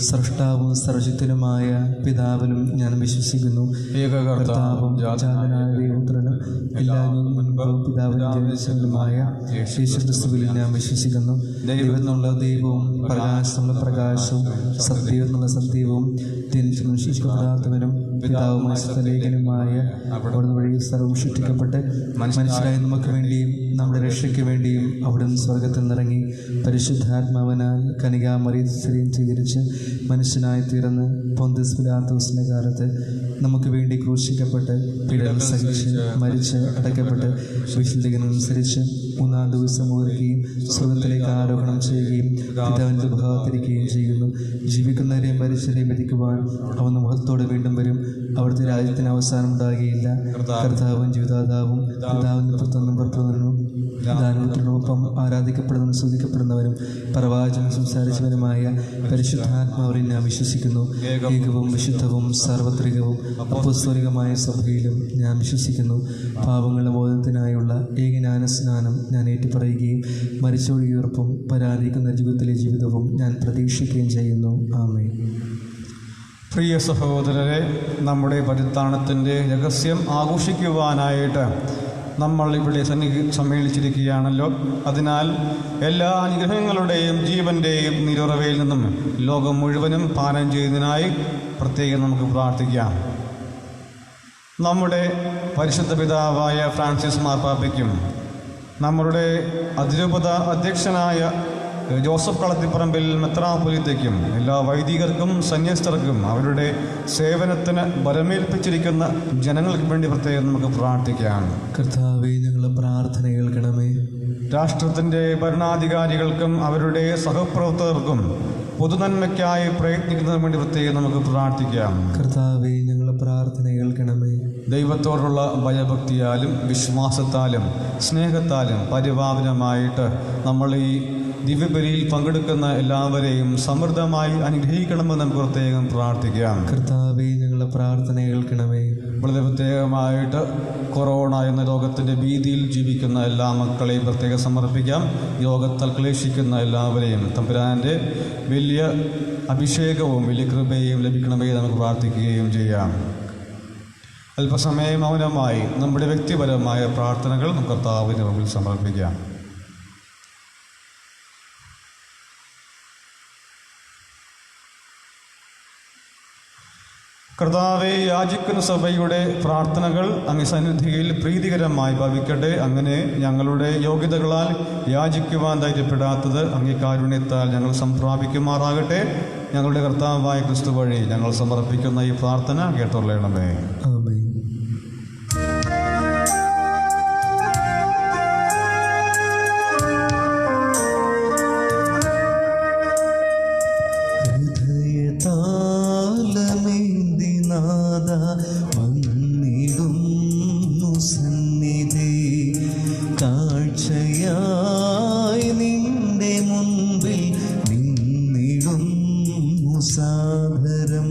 സൃഷ്ടാവും സർജിത്തനുമായ പിതാവിനും ഞാൻ വിശ്വസിക്കുന്നു. ഏകകർത്താവും ജാതനായ ദൈവപുത്രനും എല്ലാവരും മുൻപും പിതാവിനും ജനിച്ചവനുമായ യേശുക്രിസ്തുവിൽ ഞാൻ വിശ്വസിക്കുന്നു. ദൈവത്തിനുള്ള ദൈവവും പ്രകാശത്തിനുള്ള പ്രകാശവും സത്യമെന്നുള്ള സത്യവും ജനിച്ചു ശിക്ഷിക്കപ്പെടാത്തവനും പിതാവുമായ സത്യലേഖനുമായ അവിടുന്ന് വഴി സർവ്വം സൃഷ്ടിക്കപ്പെട്ട് മനുഷ്യരായ നമുക്ക് വേണ്ടിയും നമ്മുടെ രക്ഷയ്ക്ക് വേണ്ടിയും അവിടുന്ന് സ്വർഗത്തിൽ നിറങ്ങി പരിശുദ്ധാത്മാവിനാൽ കനികാമറിയം സ്വീകരിച്ച് മനുഷ്യനായി തീർന്ന് പൊന്തിയോസ് പിലാത്തോസിന്റെ കാലത്ത് നമുക്ക് വേണ്ടി ക്രൂശിക്കപ്പെട്ട് പീഡകൾ സഹിച്ച് മരിച്ച് അടക്കപ്പെട്ട് വിശുദ്ധീകരണമനുസരിച്ച് 3-ാം ദിവസം ഉയരുകയും സ്വർഗത്തിലേക്ക് ആരോഹണം ചെയ്യുകയും പിതാവിൻ്റെ ഭാഗത്തിരിക്കുകയും ചെയ്യുന്നു. ജീവിക്കുന്നവരെയും മരിച്ചവരെയും വിധിക്കുവാൻ അവൻ മുഖത്തോടെ വീണ്ടും വരും. അവിടുത്തെ രാജ്യത്തിന് അവസാനം ഉണ്ടാകുകയില്ല. കർത്താവും ജീവിതാതാവും പിതാവിൻ്റെ പുത്രനും പുറപ്പെടുന്നതിനും ദാനത്തിനൊപ്പം ആരാധിക്കപ്പെടുന്നതും സ്തുതിക്കപ്പെടുന്നവരും പ്രവാചകൻ സംസാരിച്ചവരുമായ പരിശുദ്ധാത്മാവിൽ ഞാൻ വിശ്വസിക്കുന്നു. ഏകവും വിശുദ്ധവും സാർവത്രികവും അപ്പോസ്തലികമായ സഭയിലും ഞാൻ വിശ്വസിക്കുന്നു. പാപങ്ങളുടെ ബോധത്തിനായുള്ള ഏകജ്ഞാനസ്നാനം ഞാൻ ഏറ്റുപറയുകയും മരിച്ചൊഴിയുറപ്പും പരാതിക്കുന്ന ജീവിതത്തിലെ ജീവിതവും ഞാൻ പ്രതീക്ഷിക്കുകയും ചെയ്യുന്നു. ആമേൻ. പ്രിയ സഹോദരരെ, നമ്മുടെ പരിത്രാണത്തിൻ്റെ രഹസ്യം ആഘോഷിക്കുവാനായിട്ട് നമ്മൾ ഇവിടെ സമ്മേളിച്ചിരിക്കുകയാണല്ലോ. അതിനാൽ എല്ലാ അനുഗ്രഹങ്ങളുടെയും ജീവൻ്റെയും നിരുറവയിൽ നിന്നും ലോകം മുഴുവനും പാനം ചെയ്യുന്നതിനായി പ്രത്യേകം നമുക്ക് പ്രാർത്ഥിക്കാം. നമ്മുടെ പരിശുദ്ധ പിതാവായ ഫ്രാൻസിസ് മാർപ്പാപ്പയ്ക്കും നമ്മുടെ അതിരൂപത അധ്യക്ഷനായ ജോസഫ് കളത്തിപ്പറമ്പിൽ മെത്രാപ്പൊലീത്തയ്ക്കും എല്ലാ വൈദികർക്കും സന്യസ്തർക്കും അവരുടെ സേവനത്തിന് ബലമേൽപ്പിച്ചിരിക്കുന്ന ജനങ്ങൾക്ക് വേണ്ടി പ്രത്യേകം നമുക്ക് പ്രാർത്ഥിക്കാം. കർത്താവേ, ഞങ്ങളുടെ പ്രാർത്ഥന കേൾക്കണമേ. രാഷ്ട്രത്തിൻ്റെ ഭരണാധികാരികൾക്കും അവരുടെ സഹപ്രവർത്തകർക്കും പൊതുനന്മയ്ക്കായി പ്രയത്നിക്കുന്നതിന് വേണ്ടി പ്രത്യേകം നമുക്ക് പ്രാർത്ഥിക്കാം. കർത്താവേ, ഞങ്ങളുടെ പ്രാർത്ഥന കേൾക്കണമേ. ദൈവത്തോടുള്ള ഭയഭക്തിയാലും വിശ്വാസത്താലും സ്നേഹത്താലും പരിപാവനമായിട്ട് നമ്മൾ ഈ ദിവ്യബലിയിൽ പങ്കെടുക്കുന്ന എല്ലാവരെയും സമൃദ്ധമായി അനുഗ്രഹിക്കണമെന്ന് നമുക്ക് പ്രത്യേകം പ്രാർത്ഥിക്കാം. കർത്താവേ, ഞങ്ങളുടെ പ്രാർത്ഥന കേൾക്കണമേ. വളരെ പ്രത്യേകമായിട്ട് കൊറോണ എന്ന രോഗത്തിൻ്റെ ഭീതിയിൽ ജീവിക്കുന്ന എല്ലാ മക്കളെയും പ്രത്യേകം സമർപ്പിക്കാം. രോഗത്താൽ ക്ലേശിക്കുന്ന എല്ലാവരെയും തമ്പുരാൻ്റെ വലിയ അഭിഷേകവും വലിയ കൃപയും ലഭിക്കണമേ നമുക്ക് പ്രാർത്ഥിക്കുകയും ചെയ്യാം. അല്പസമയം മൗനമായി നമ്മുടെ വ്യക്തിപരമായ പ്രാർത്ഥനകൾ നമുക്ക് കർത്താവിൻ്റെ മുമ്പിൽ സമർപ്പിക്കാം. കർത്താവെ, യാചിക്കുന്ന സഭയുടെ പ്രാർത്ഥനകൾ അങ്ങ് സന്നിധിയിൽ പ്രീതികരമായി ഭവിക്കട്ടെ. അങ്ങനെ ഞങ്ങളുടെ യോഗ്യതകളാൽ യാചിക്കുവാൻ ധൈര്യപ്പെടാത്തത് അങ്ങേ കാരുണ്യത്താൽ ഞങ്ങൾ സംപ്രാപിക്കുമാറാകട്ടെ. ഞങ്ങളുടെ കർത്താവായ ക്രിസ്തു വഴി ഞങ്ങൾ സമർപ്പിക്കുന്ന ഈ പ്രാർത്ഥന കേട്ടുകൊള്ളണമേ. ആമേൻ. വന്നിടുന്നു സന്നിധി കാഴ്ചയായി നിന്റെ മുൻപിൽ നിന്നിടുന്നു സാദരം.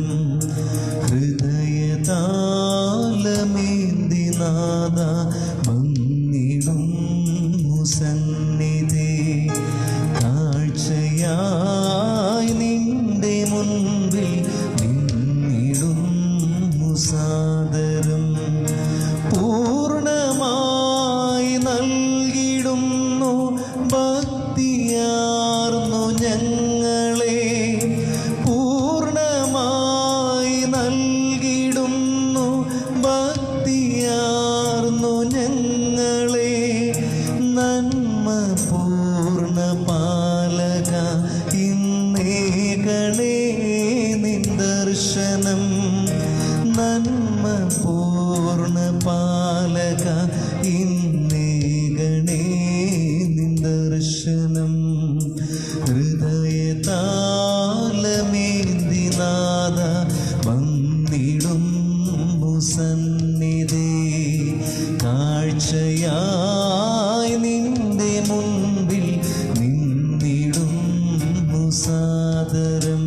ഹൃദയതാലമേന്തി നാദ വന്നിടുന്നു സന്നിധി കാഴ്ചയായി നിന്റെ മുൻപിൽ സാദരം. പൂർണ്ണമായി നൽകിടുന്നു ഭക്തിയാർന്നു ഞങ്ങളെ. പൂർണ്ണമായി നൽകിടുന്നു ഭക്തിയാർന്നു ഞങ്ങളെ. നന്മ പൂർണ്ണ പാലക ഇന്നേകണേ നിൻ ദർശനം നന്മ പൂർണ്ണ പാലക ഇന്നേകണേ നിൻ ദർശനം ഹൃദയതാലമേന്തി നാദ വന്നിടും സന്നിധി കാഴ്ചയായി നിന്റെ മുൻപിൽ നിന്നിടും സാദരം.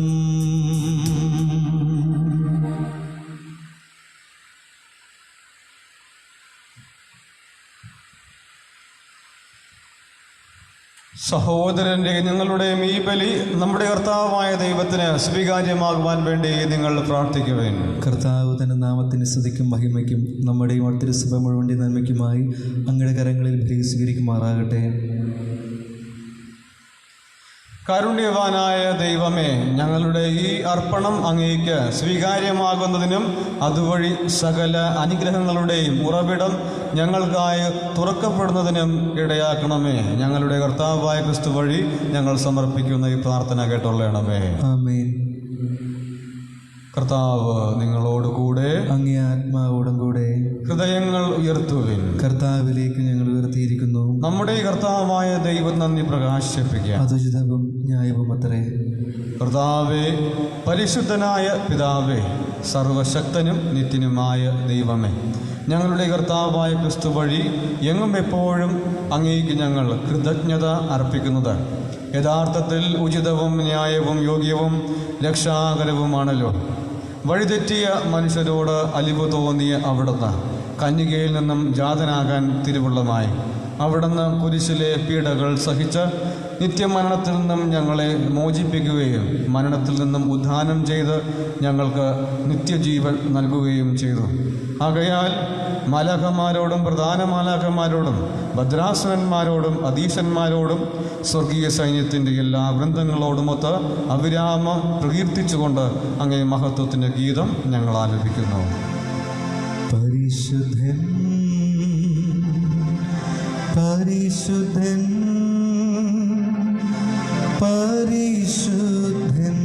സഹോദരൻ്റെ ഞങ്ങളുടെയും ഈ ബലി നമ്മുടെ കർത്താവായ ദൈവത്തിന് സ്വീകാര്യമാകുവാൻ വേണ്ടി നിങ്ങൾ പ്രാർത്ഥിക്കുവേൻ. കർത്താവ് തന്റെ നാമത്തിന് സ്തുതിക്കും മഹിമയ്ക്കും നമ്മുടെയും തിരുസഭ മുഴുവൻ്റെ നന്മയ്ക്കുമായി അങ്ങയുടെ കരങ്ങളിൽ ബലി സ്വീകരിക്കുമാറാകട്ടെ. കാരുണ്യവാനായ ദൈവമേ, ഞങ്ങളുടെ ഈ അർപ്പണം അങ്ങേക്ക് സ്വീകാര്യമാകുന്നതിനും അതുവഴി സകല അനുഗ്രഹങ്ങളുടെയും ഉറവിടം ഞങ്ങൾക്കായി തുറക്കപ്പെടുന്നതിനും ഇടയാക്കണമേ. ഞങ്ങളുടെ കർത്താവായ ക്രിസ്തു വഴി ഞങ്ങൾ സമർപ്പിക്കുന്ന ഈ പ്രാർത്ഥന കേട്ടൊള്ളണമേ. ആമേൻ. കർത്താവ് നിങ്ങളോടുകൂടെ, അങ്ങേ ആത്മാവോടും കൂടെ. ഹൃദയങ്ങൾ ഉയർത്തുവിൻ. കർത്താവിലേക്ക് ഞങ്ങൾ ഉയർത്തിയിരിക്കുന്നു. നമ്മുടെ കർത്താവായ ദൈവം നന്ദി പ്രകാശിപ്പിക്കുക. അതുചിതവും ന്യായവും അത്രേ. കർത്താവേ, പരിശുദ്ധനായ പിതാവേ, സർവശക്തനും നിത്യനുമായ ദൈവമേ, ഞങ്ങളുടെ കർത്താവായ ക്രിസ്തു വഴി എങ്ങും എപ്പോഴും അങ്ങേക്ക് ഞങ്ങൾ കൃതജ്ഞത അർപ്പിക്കുന്നത് യഥാർത്ഥത്തിൽ ഉചിതവും ന്യായവും യോഗ്യവും രക്ഷാകരവുമാണല്ലോ. വഴിതെറ്റിയ മനുഷ്യരോട് അലിവ് തോന്നിയ അവിടുന്ന് കന്യകയിൽ നിന്നും ജാതനാകാൻ തിരുവുള്ളമായി അവിടുന്ന് കുരിശിലെ പീഡകൾ സഹിച്ച് നിത്യമരണത്തിൽ നിന്നും ഞങ്ങളെ മോചിപ്പിക്കുകയും മരണത്തിൽ നിന്നും ഉദ്ധാനം ചെയ്ത് ഞങ്ങൾക്ക് നിത്യജീവൻ നൽകുകയും ചെയ്തു. ആകയാൽ മാലാഖമാരോടും പ്രധാന മാലാഖമാരോടും ഭദ്രാസനന്മാരോടും അധീശന്മാരോടും സ്വർഗീയ സൈന്യത്തിൻ്റെ എല്ലാ വൃന്ദങ്ങളോടുമൊത്ത് അവിരാമം പ്രകീർത്തിച്ചുകൊണ്ട് അങ്ങേ മഹത്വത്തിൻ്റെ ഗീതം ഞങ്ങൾ ആലപിക്കുന്നു. പരിശുദ്ധൻ പരിശുദ്ധൻ പരിശുദ്ധൻ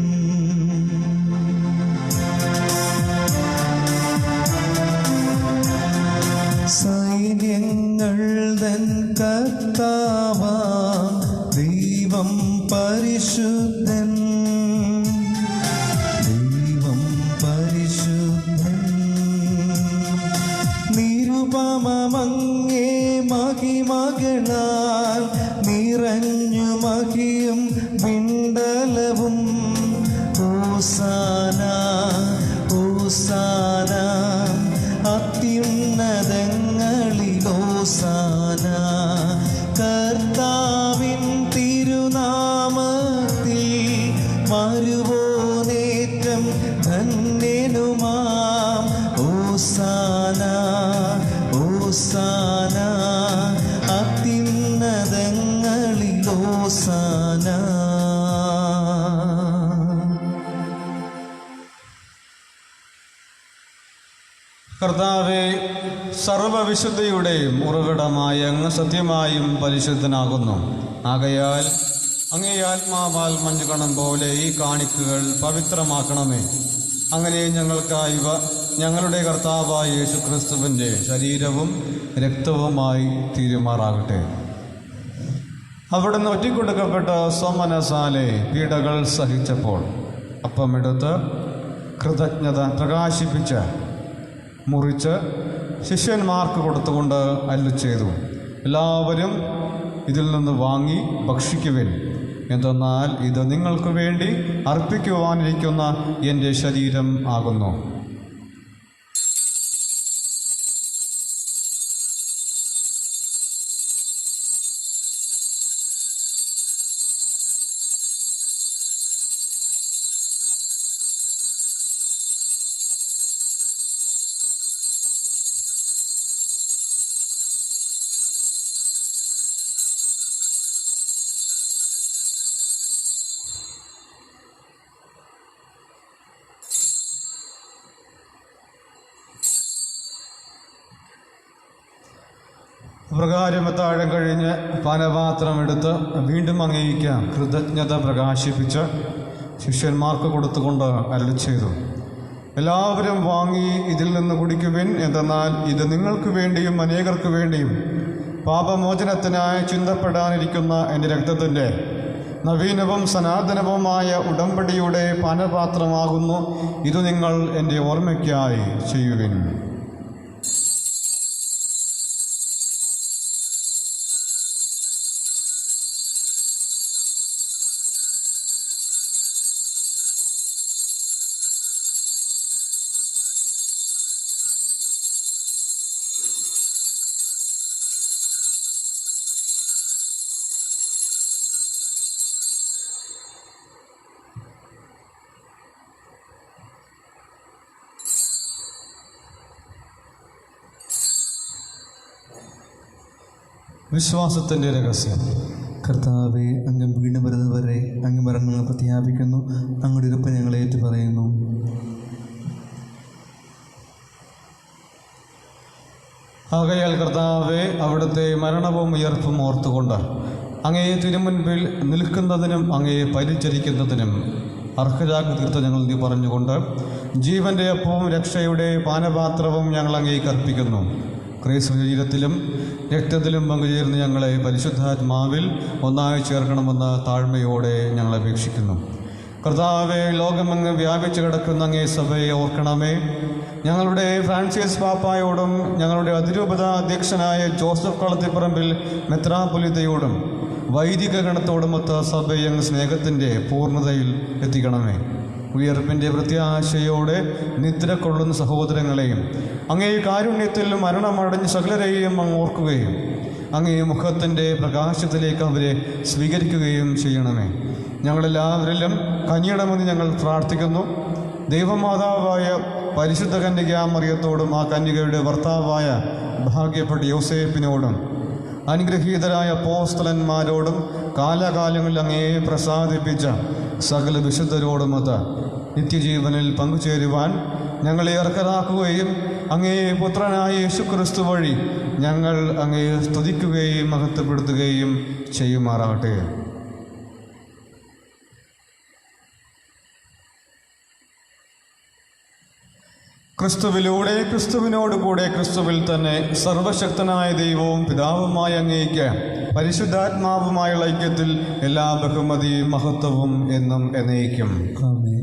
സൈന്യങ്ങൾ തൻ കർത്താവാം ദൈവം പരിശുദ്ധൻ ദൈവം പരിശുദ്ധൻ നിരുപമങ്ങേ മഹിമകളാൽ നിറഞ്ഞു മഹിയും വിണ്ടലവും ഹോസാന ഹോസാന അത്യുന്നതങ്ങളിൽ ഹോസാന കർത്താവിൻ തിരുനാമത്തിൽ വരുവോനേറ്റം ധന്യനുമാം ഹോസാന ഹോസാന അത്യുന്നതങ്ങളിൽ ഹോസാന. കർത്താവേ, സർവവിശുദ്ധിയുടെയും ഉറവിടമായ അങ്ങ് സത്യമായും പരിശുദ്ധനാകുന്നു. ആകയാൽ അങ്ങേ ആത്മാവാൽ മഞ്ഞുകണം പോലെ ഈ കാണിക്കകൾ പവിത്രമാക്കണമേ. അങ്ങനെ ഞങ്ങൾക്കായവ ഞങ്ങളുടെ കർത്താവായ യേശുക്രിസ്തുവിൻ്റെ ശരീരവും രക്തവുമായി തീരുമാറാകട്ടെ. അവിടുന്ന് ഒറ്റിക്കൊടുക്കപ്പെട്ട സ്വമനസാലെ പീഡകൾ സഹിച്ചപ്പോൾ അപ്പമെടുത്ത് കൃതജ്ഞത പ്രകാശിപ്പിച്ച് മുറിച്ച് ശിഷ്യന്മാർക്ക് കൊടുത്തുകൊണ്ട് അരുളി ചെയ്തു, എല്ലാവരും ഇതിൽ നിന്ന് വാങ്ങി ഭക്ഷിക്കുവിൻ. എന്തെന്നാൽ ഇത് നിങ്ങൾക്ക് വേണ്ടി അർപ്പിക്കുവാനിരിക്കുന്ന എൻ്റെ ശരീരം ആകുന്നു. പ്രകാരം താഴം കഴിഞ്ഞ് പാനപാത്രമെടുത്ത് വീണ്ടും അങ്ങേയ്ക്ക് കൃതജ്ഞത പ്രകാശിപ്പിച്ച് ശിഷ്യന്മാർക്ക് കൊടുത്തുകൊണ്ട് അരുളി ചെയ്തു, എല്ലാവരും വാങ്ങി ഇതിൽ നിന്ന് കുടിക്കുവിൻ. എന്തെന്നാൽ ഇത് നിങ്ങൾക്ക് വേണ്ടിയും അനേകർക്ക് വേണ്ടിയും പാപമോചനത്തിനായി ചിന്തപ്പെടാനിരിക്കുന്ന എൻ്റെ രക്തത്തിൻ്റെ നവീനവും സനാതനവുമായ ഉടമ്പടിയുടെ പാനപാത്രമാകുന്നു. ഇത് നിങ്ങൾ എൻ്റെ ഓർമ്മയ്ക്കായി ചെയ്യുവിൻ. വിശ്വാസത്തിൻ്റെ രഹസ്യം. കർത്താവെ, അങ്ങ് വീണ്ടും വരുന്നവരെ അങ്ങ് മരണങ്ങൾ പ്രഖ്യാപിക്കുന്നു. അങ്ങയുടെ ഉറപ്പ് ഞങ്ങൾ ഏറ്റുപറയുന്നു. ആകയാൽ കർത്താവെ, അവിടുത്തെ മരണവും ഉയർപ്പും ഓർത്തുകൊണ്ട് അങ്ങയെ തിരുമുൻപിൽ നിൽക്കുന്നതിനും അങ്ങയെ പരിചരിക്കുന്നതിനും അർഹരാക്കി തീർത്ത് ഞങ്ങൾ നീ പറഞ്ഞുകൊണ്ട് ജീവൻ്റെ അപ്പവും രക്ഷയുടെ പാനപാത്രവും ഞങ്ങൾ അങ്ങേക്ക് അർപ്പിക്കുന്നു. ക്രിസ്തു ശരീരത്തിലും രക്തത്തിലും പങ്കുചേർന്ന് ഞങ്ങളെ പരിശുദ്ധാത്മാവിൽ ഒന്നായി ചേർക്കണമെന്ന് താഴ്മയോടെ ഞങ്ങൾ അപേക്ഷിക്കുന്നു. കർത്താവെ, ലോകമങ്ങ് വ്യാപിച്ചു കിടക്കുന്ന അങ്ങേ സഭയെ ഓർക്കണമേ. ഞങ്ങളുടെ ഫ്രാൻസിസ് പാപ്പായോടും ഞങ്ങളുടെ അതിരൂപത അധ്യക്ഷനായ ജോസഫ് കളത്തിപ്പറമ്പിൽ മെത്രാപൊലീത്തയോടും വൈദിക ഗണത്തോടുമൊത്ത സഭയെ അങ്ങ് സ്നേഹത്തിൻ്റെ പൂർണ്ണതയിൽ എത്തിക്കണമേ. ഉയർപ്പിൻ്റെ പ്രത്യാശയോടെ നിദ്ര കൊള്ളുന്ന സഹോദരങ്ങളെയും അങ്ങേ കാരുണ്യത്തിൽ മരണമടഞ്ഞ് സകലരെയും അങ്ങ് ഓർക്കുകയും അങ്ങേ മുഖത്തിൻ്റെ പ്രകാശത്തിലേക്ക് അവരെ സ്വീകരിക്കുകയും ചെയ്യണമേ. ഞങ്ങളെല്ലാവരിലും കനിയണമെന്ന് ഞങ്ങൾ പ്രാർത്ഥിക്കുന്നു. ദൈവമാതാവായ പരിശുദ്ധ കന്യകാമറിയത്തോടും ആ കന്യകയുടെ ഭർത്താവായ ഭാഗ്യപ്പെട്ട യോസേപ്പിനോടും അനുഗ്രഹീതരായ അപ്പോസ്തലന്മാരോടും കാലാകാലങ്ങളിൽ അങ്ങയെ പ്രസാദിപ്പിച്ച സകല വിശുദ്ധരോടുമൊത്ത് നിത്യജീവനിൽ പങ്കുചേരുവാൻ ഞങ്ങളെ അർഹരാക്കുകയും അങ്ങേ പുത്രനായ യേശുക്രിസ്തു വഴി ഞങ്ങൾ അങ്ങയെ സ്തുതിക്കുകയും മഹത്വപ്പെടുത്തുകയും ചെയ്യുമാറാകട്ടെ. ക്രിസ്തുവിലൂടെ, ക്രിസ്തുവിനോടുകൂടെ, ക്രിസ്തുവിൽ തന്നെ സർവശക്തനായ ദൈവവും പിതാവുമായ അങ്ങേക്ക് പരിശുദ്ധാത്മാവുമായുള്ള ഐക്യത്തിൽ എല്ലാ ബഹുമതിയും മഹത്വവും എന്നും എന്നേക്കും. ആമേൻ.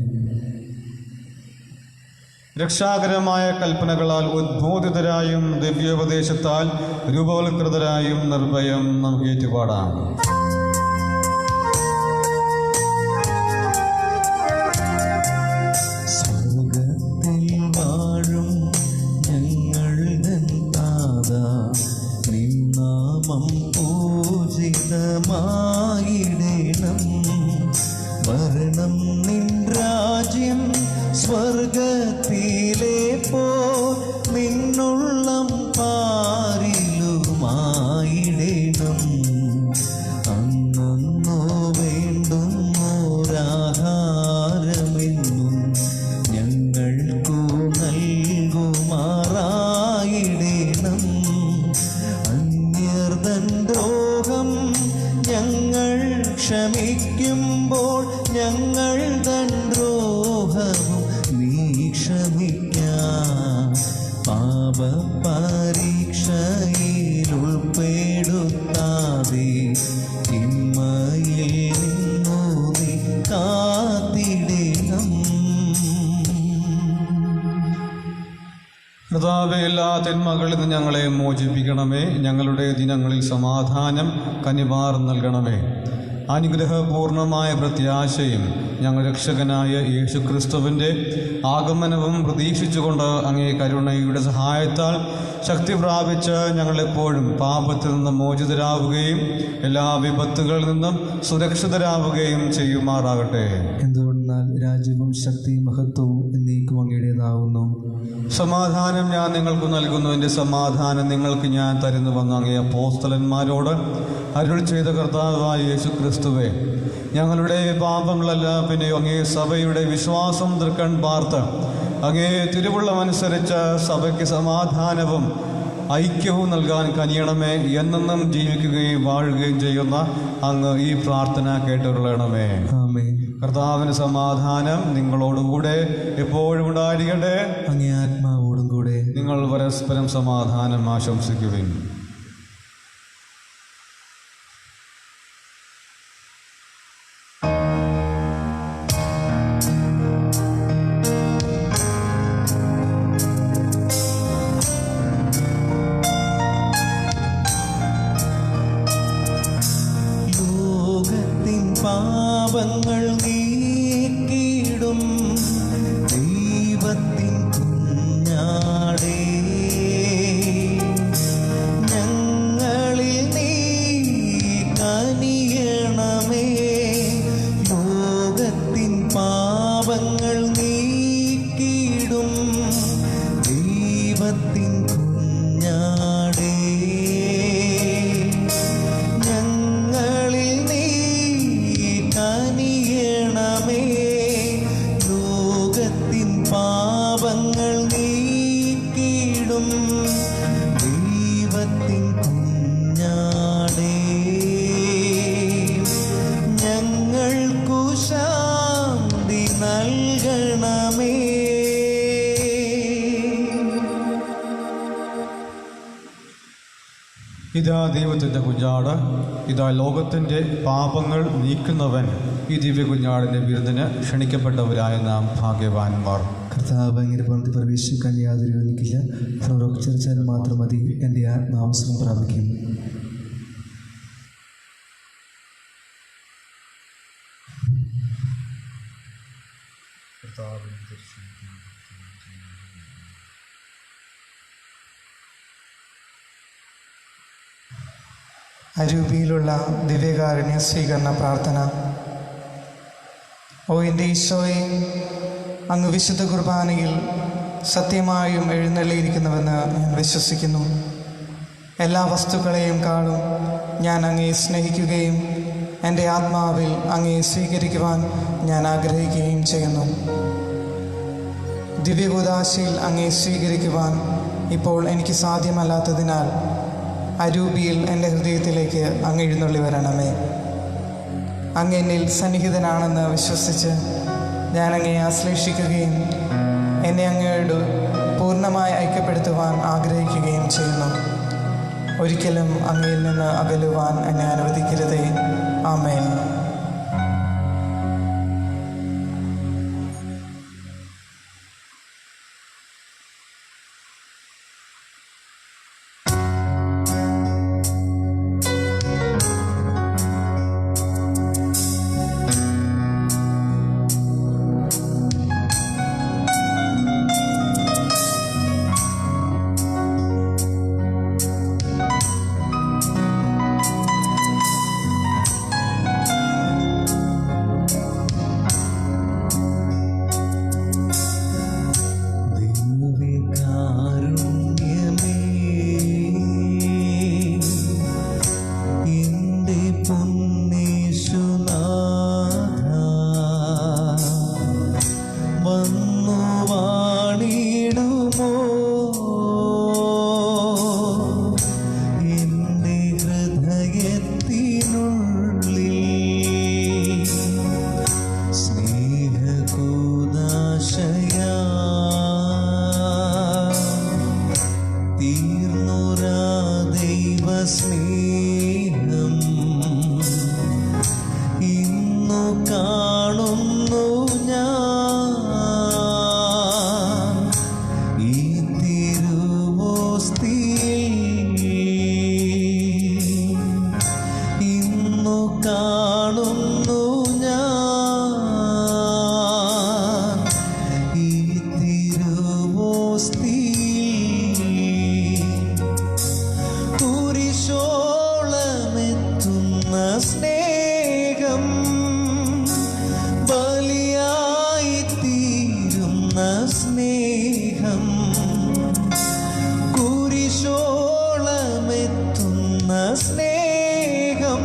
രക്ഷാകരമായ കൽപ്പനകളാൽ ഉദ്ബോധിതരായും ദിവ്യോപദേശത്താൽ രൂപവൽകൃതരായും നിർഭയം നമുക്ക് ഏറ്റുപാടാം. പൂജിതമായിടേണം വരണം നിൻ രാജ്യം സ്വർഗത്തിലെ പോ നിന്നുള്ളം പാരിലുമായിടേണം. അന്നു വേണ്ടുന്നോരാഹാരമെന്നും ഞങ്ങൾക്കു നൽകുമാറായിടേണം. അന്യർതൻ ദ്രോഹം ഞങ്ങൾ ക്ഷമിക്കുമ്പോൾ ഞങ്ങൾ തൻ ദ്രോഹവും നീ ക്ഷമിക്കാം. പാപപരീക്ഷയിൽ ഉൾപ്പെടുത്താതെ തിന്മയിൽ നിന്നു നീ കാത്തിടണം. കർത്താവേ, എല്ലാ തിന്മകളിൽ നിന്ന് ഞങ്ങളെ മോചിപ്പിക്കണമേ. ഞങ്ങളുടെ ദിനങ്ങളിൽ സമാധാനം കനിവാർ നൽകണമേ. അനുഗ്രഹപൂർണമായ പ്രത്യാശയും ഞങ്ങൾ രക്ഷകനായ യേശുക്രിസ്തുവിൻ്റെ ആഗമനവും പ്രതീക്ഷിച്ചുകൊണ്ട് അങ്ങേ കരുണയുടെ സഹായത്താൽ ശക്തി പ്രാപിച്ച് ഞങ്ങളെപ്പോഴും പാപത്തിൽ നിന്ന് മോചിതരാവുകയും എല്ലാ വിപത്തുകളിൽ നിന്നും സുരക്ഷിതരാവുകയും ചെയ്യുമാറാകട്ടെ. എന്തുകൊണ്ടെന്നാൽ രാജ്യവും ശക്തിയും മഹത്വവും എന്നേക്കും അങ്ങയുടേതാവുന്നു. സമാധാനം ഞാൻ നിങ്ങൾക്ക് നൽകുന്നു, എൻ്റെ സമാധാനം നിങ്ങൾക്ക് ഞാൻ തരുന്നുവെന്ന് അങ്ങേ അപ്പോസ്തലന്മാരോട് അരുൾ ചെയ്ത കർത്താവായ യേശുക്രിസ്തുവേ, ഞങ്ങളുടെ പാപങ്ങളല്ല പിന്നെ അങ്ങേ സഭയുടെ വിശ്വാസം തൃക്കൺ പാർത്ത് അങ്ങേ തിരുവുള്ളമനുസരിച്ച് സഭയ്ക്ക് സമാധാനവും ഐക്യവും നൽകാൻ കനിയണമേ. എന്നെന്നും ജീവിക്കുകയും വാഴുകയും ചെയ്യുന്ന അങ്ങ് ഈ പ്രാർത്ഥന കേട്ടുകൊള്ളണമേ. ആമേൻ. കർത്താവിന് സമാധാനം നിങ്ങളോടുകൂടെ എപ്പോഴും ഉണ്ടായിരിക്കട്ടെ. അങ്ങേ ആത്മാവോടും കൂടെ. നിങ്ങൾ പരസ്പരം സമാധാനം ആശംസിക്കുവിൻ. പാപങ്ങൾ നീക്കിടും ദൈവത്തിൻ കുഞ്ഞാടേ, ഞങ്ങളിൽ നീ കനിയണമേ. ലോകത്തിൻ പാപങ്ങൾ നീക്കിടും ദൈവത്തിൻ കുഞ്ഞാടേ, ഞങ്ങളിൽ നീ കനിയണമേ. ലോകത്തിൻ പാപങ്ങൾ നീക്കിടും ദൈവത്തിൻ കുഞ്ഞാടേ, ഞങ്ങൾക്കു ശാന്തി നൽകണമേ. ഇതാ ദൈവത്തിൻ്റെ കുഞ്ഞാട്, ഇതാ ലോകത്തിൻ്റെ പാപങ്ങൾ നീക്കുന്നവൻ. ഈ ദിവ്യ കുഞ്ഞാടിൻ്റെ വിരുന്നിന് ക്ഷണിക്കപ്പെട്ടവരായ നാം ഭാഗ്യവാന്മാർ. കർത്താവ് അങ്ങയുടെ പുറത്ത് പ്രവേശിക്കാൻ യാതൊരു എനിക്കില്ല. പ്രവർത്തിച്ചാൽ മാത്രം മതി, എൻ്റെ ആത്മാവസരം പ്രാപിക്കും. അരൂപിയിലുള്ള ദിവ്യകാരുണ്യ സ്വീകരണ പ്രാർത്ഥന. ഓ എൻ്റെ ഈശോയെ, അങ്ങ് വിശുദ്ധ കുർബാനയിൽ സത്യമായും എഴുന്നള്ളിയിരിക്കുന്നുവെന്ന് ഞാൻ വിശ്വസിക്കുന്നു. എല്ലാ വസ്തുക്കളെയും കാളും ഞാൻ അങ്ങയെ സ്നേഹിക്കുകയും എൻ്റെ ആത്മാവിൽ അങ്ങയെ സ്വീകരിക്കുവാൻ ഞാൻ ആഗ്രഹിക്കുകയും ചെയ്യുന്നു. ദിവ്യകൂദാശയിൽ അങ്ങയെ സ്വീകരിക്കുവാൻ ഇപ്പോൾ എനിക്ക് സാധ്യമല്ലാത്തതിനാൽ അരൂപിയിൽ എൻ്റെ ഹൃദയത്തിലേക്ക് അങ്ങ് എഴുന്നള്ളി വരണമേ. അങ്ങ് എന്നിൽ സന്നിഹിതനാണെന്ന് വിശ്വസിച്ച് ഞാൻ അങ്ങയെ ആശ്ലേഷിക്കുകയും എന്നെ അങ്ങയോട് പൂർണ്ണമായി ഐക്യപ്പെടുത്തുവാൻ ആഗ്രഹിക്കുകയും ചെയ്യുന്നു. ഒരിക്കലും അങ്ങയിൽ നിന്ന് അകലുവാൻ എന്നെ അനുവദിക്കരുതേ. ആമേൻ. സ്നേഹം ഇന്നു കാണുന്നു ഞാൻ. ഈ തിരുവോസ്തിയിൽ ഇന്നു കാണുന്നു ഞാൻ. ഈ തിരുവോസ്തിയിൽ കുരിശോളമെത്തുന്ന സ്നേഹം, ബലിയായി തീരുന്ന സ്നേഹം, കുരിശോളമെത്തുന്ന സ്നേഹം,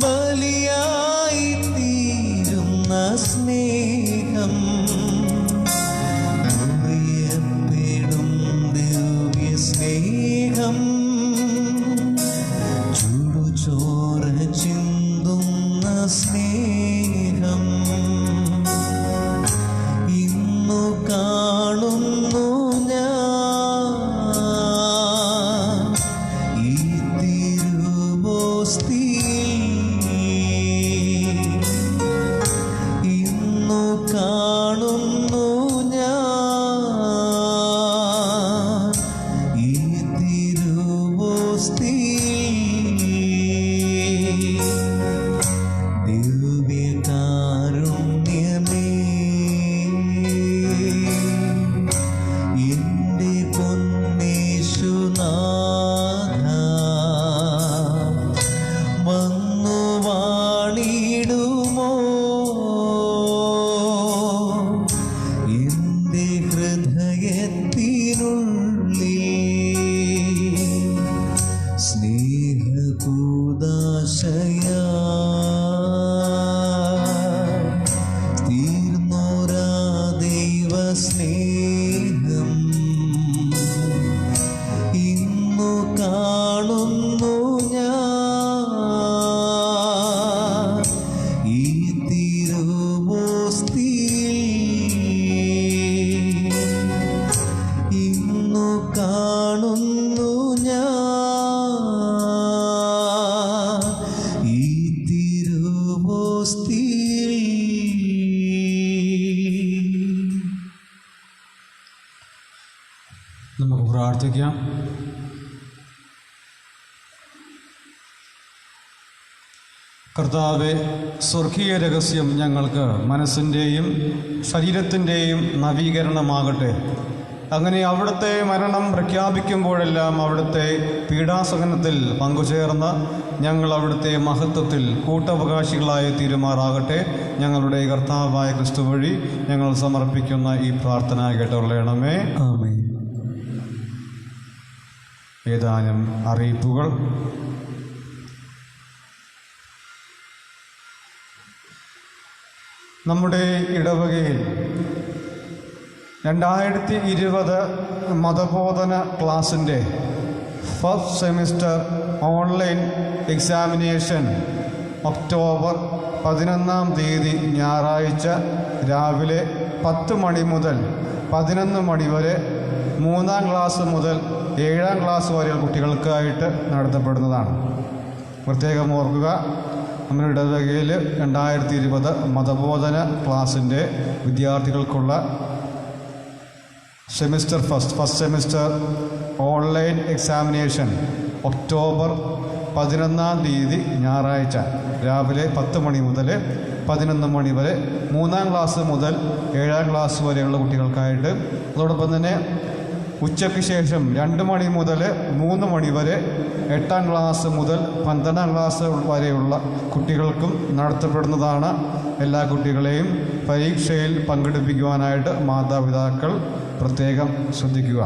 ബലിയായി തീരുന്ന സ്നേഹം, മുറിയപ്പെടും ദിവ്യ സ്നേഹം, ചുടുചോര ചിന്തുന്ന സ്നേഹം. സ്നേഹം ഇന്നു കാണുന്നു ഞാൻ ഈ തിരുവോസ്തിയിൽ ഇന്നു കാണുന്നു ഞാൻ ഈ തിരുവോസ്തിയിൽ. നമുക്ക് പ്രാർത്ഥിക്കാം. കർത്താവെ, സ്വർഗീയ രഹസ്യം ഞങ്ങൾക്ക് മനസ്സിൻ്റെയും ശരീരത്തിൻ്റെയും നവീകരണമാകട്ടെ. അങ്ങനെ അവിടുത്തെ മരണം പ്രഖ്യാപിക്കുമ്പോഴെല്ലാം അവിടുത്തെ പീഡാസഹനത്തിൽ പങ്കുചേർന്ന് ഞങ്ങൾ അവിടുത്തെ മഹത്വത്തിൽ കൂട്ടവകാശികളായി തീരുമാറാകട്ടെ. ഞങ്ങളുടെ കർത്താവായ ക്രിസ്തു വഴി ഞങ്ങൾ സമർപ്പിക്കുന്ന ഈ പ്രാർത്ഥന കേട്ടുകൊള്ളണമേ. ആമേൻ. ഏതാനും അറിയിപ്പുകൾ. നമ്മുടെ ഇടവകയിൽ 2020 മതബോധന ക്ലാസിൻ്റെ first semester online examination October 11 ഞായറാഴ്ച രാവിലെ 10 മണി മുതൽ 11 മണി വരെ 3-ാം ക്ലാസ് മുതൽ 7-ാം ക്ലാസ് വരെയുള്ള കുട്ടികൾക്കായിട്ട് നടത്തപ്പെടുന്നതാണ്. പ്രത്യേകം ഓർക്കുക, നമ്മുടെ ഇടവകയിൽ 2020 മതബോധന ക്ലാസിൻ്റെ വിദ്യാർത്ഥികൾക്കുള്ള first semester online examination October 11 ഞായറാഴ്ച രാവിലെ 10 മണി മുതൽ 11 മണി വരെ 3-ാം ക്ലാസ് മുതൽ 7-ാം ക്ലാസ് വരെയുള്ള കുട്ടികൾക്കായിട്ട്, അതോടൊപ്പം തന്നെ ഉച്ചയ്ക്ക് ശേഷം 2 മണി മുതൽ 3 മണി വരെ 8-ാം ക്ലാസ് മുതൽ 12-ാം ക്ലാസ് വരെയുള്ള കുട്ടികൾക്കും നടത്തപ്പെടുന്നതാണ്. എല്ലാ കുട്ടികളെയും പരീക്ഷയിൽ പങ്കെടുപ്പിക്കുവാനായിട്ട് മാതാപിതാക്കൾ പ്രത്യേകം ശ്രദ്ധിക്കുക.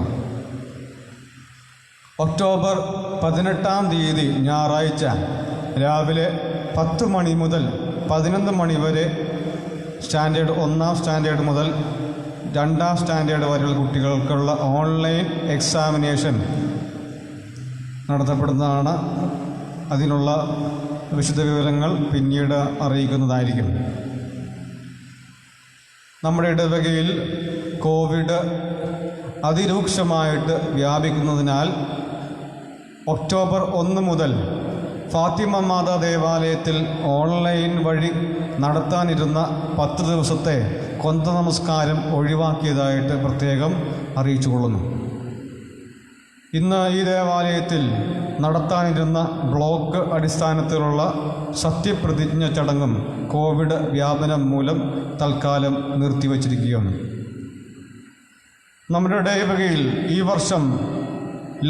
ഒക്ടോബർ 18 ഞായറാഴ്ച രാവിലെ 10 മണി മുതൽ 11 മണി വരെ സ്റ്റാൻഡേർഡ് 1-ാം സ്റ്റാൻഡേർഡ് മുതൽ 2-ാം സ്റ്റാൻഡേർഡ് വരെയുള്ള കുട്ടികൾക്കുള്ള ഓൺലൈൻ എക്സാമിനേഷൻ നടത്തപ്പെടുന്നതാണ്. അതിനുള്ള വിശദവിവരങ്ങൾ പിന്നീട് അറിയിക്കുന്നതായിരിക്കും. നമ്മുടെ ഇടവകയിൽ കോവിഡ് അതിരൂക്ഷമായിട്ട് വ്യാപിക്കുന്നതിനാൽ ഒക്ടോബർ 1 മുതൽ ഫാത്തിമ മാതാ ദേവാലയത്തിൽ ഓൺലൈൻ വഴി നടത്താനിരുന്ന 10 ദിവസത്തെ കൊന്ത നമസ്കാരം ഒഴിവാക്കിയതായിട്ട് പ്രത്യേകം അറിയിച്ചുകൊള്ളുന്നു. ഇന്ന് ഈ ദേവാലയത്തിൽ നടത്താനിരുന്ന ബ്ലോക്ക് അടിസ്ഥാനത്തിലുള്ള സത്യപ്രതിജ്ഞ ചടങ്ങും കോവിഡ് വ്യാപനം മൂലം തൽക്കാലം നിർത്തിവച്ചിരിക്കുകയാണ്. നമ്മുടെ ഇടവകയിൽ ഈ വർഷം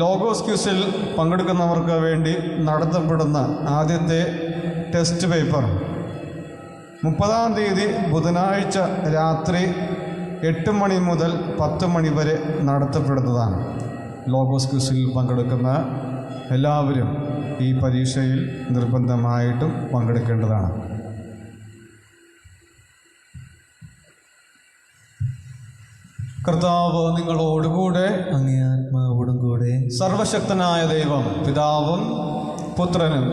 ലോഗോസ് ക്യൂസിൽ പങ്കെടുക്കുന്നവർക്ക് വേണ്ടി നടത്തപ്പെടുന്ന ആദ്യത്തെ ടെസ്റ്റ് പേപ്പർ 30-ാം തീയതി ബുധനാഴ്ച രാത്രി 8 മണി മുതൽ 10 മണി വരെ നടത്തപ്പെടുന്നതാണ്. ലോഗോസ് ക്യൂസിൽ പങ്കെടുക്കുന്ന എല്ലാവരും ഈ പരീക്ഷയിൽ നിർബന്ധമായിട്ടും പങ്കെടുക്കേണ്ടതാണ്. കർത്താവ് നിങ്ങളോടുകൂടെ, അങ്ങേ ആത്മാവോടും കൂടെ. സർവശക്തനായ ദൈവം പിതാവും പുത്രനും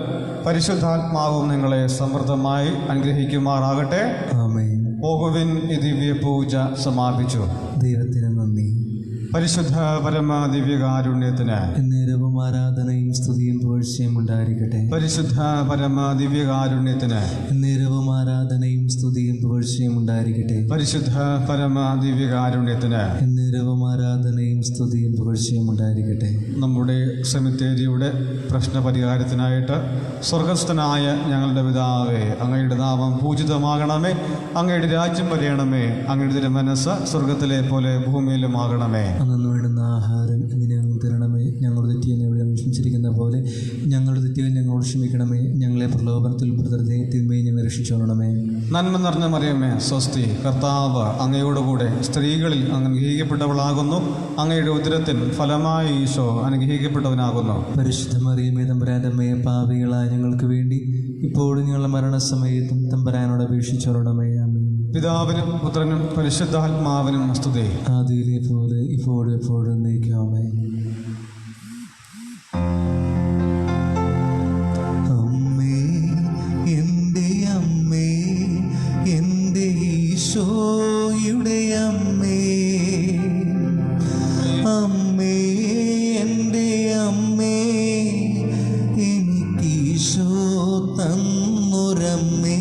പരിശുദ്ധാത്മാവും നിങ്ങളെ സമൃദ്ധമായി അനുഗ്രഹിക്കുമാറാകട്ടെ. ആമേൻ. പോകുവിൻ, ഈ ദിവ്യ പൂജ സമാപിച്ചു. ദൈവത്തിന് നന്ദി. പരിശുദ്ധ പരമ ദിവ്യകാരുണ്യത്തിന് എന്നേരവും ആരാധനയും സ്തുതിയും പുകഴ്ചയും ഉണ്ടായിരിക്കട്ടെ. പരിശുദ്ധ പരമ ദിവ്യകാരുണ്യത്തിന് എന്നേരവും ആരാധനയും സ്തുതിയും പുകഴ്ചയും ഉണ്ടായിരിക്കട്ടെ. പരിശുദ്ധ പരമ ദിവ്യകാരുണ്യത്തിന് എന്നേരവും ആരാധനയും സ്തുതിയും പുകഴ്ചയും ഉണ്ടായിരിക്കട്ടെ. നമ്മുടെ സെമിത്തേരിയുടെ പ്രശ്നപരിഹാരത്തിനായിട്ട് സ്വർഗസ്ഥനായ ഞങ്ങളുടെ പിതാവേ, അങ്ങയുടെ നാമം പൂജിതമാകണമേ, അങ്ങയുടെ രാജ്യം വരയണമേ, അങ്ങയുടെ തിരുമനസ്സ് സ്വർഗത്തിലെ പോലെ ഭൂമിയിലുമാകണമേ. അന്നു വേണ്ടുന്ന ആഹാരം ഇങ്ങനെ ഞങ്ങൾ തരണമേ. ഞങ്ങളുടെ തെറ്റിയെ ഇവിടെ ക്ഷമിച്ചിരിക്കുന്ന പോലെ ഞങ്ങളുടെ തെറ്റുകൾ ഞങ്ങളോട് ക്ഷമിക്കണമേ. ഞങ്ങളെ പ്രലോഭനത്തിൽ ഉൾപ്പെടുത്തരുതേ, തിന്മയെ ഞങ്ങൾ രക്ഷിച്ചോളണമേ. നന്മ നിറഞ്ഞ മറിയമേ, സ്വസ്തി, കർത്താവ് അങ്ങയോടുകൂടെ സ്ത്രീകളിൽ അങ്ങ് അനുഗ്രഹിക്കപ്പെട്ടവളാകുന്നു. അങ്ങയുടെ ഉദരത്തിൻ ഫലമായി ഈശോ അനുഗ്രഹിക്കപ്പെട്ടവനാകുന്നു. പരിശുദ്ധ മറിയമേ, തമ്പുരാന്റെ അമ്മയെ, പാപികളായ ഞങ്ങൾക്ക് വേണ്ടി ഇപ്പോഴും ഞങ്ങളുടെ മരണസമയത്തും തമ്പുരാനോട് അപേക്ഷിച്ചോളണമേ. ആമേൻ. പിതാവിനും പുത്രനും പരിശുദ്ധാത്മാവിനും സ്തുതി. ആദിയിലെ പോലെ ഇപ്പോഴും എപ്പോഴും നീക്കാമേ. അമ്മേ, എൻ്റെ അമ്മേ, എൻ്റെ ഈശോയുടെ അമ്മേ, അമ്മേ, എൻ്റെ അമ്മേ, എനിക്കീശോ തന്നൊരമ്മേ.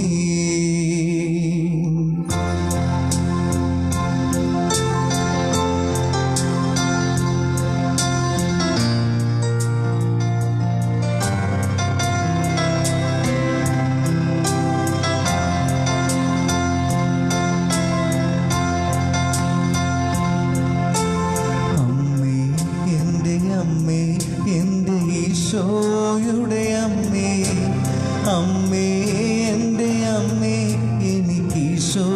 ഈശോയുടെ അമ്മേ, അമ്മേ, എൻ്റെ അമ്മേ, എനിക്കീശോ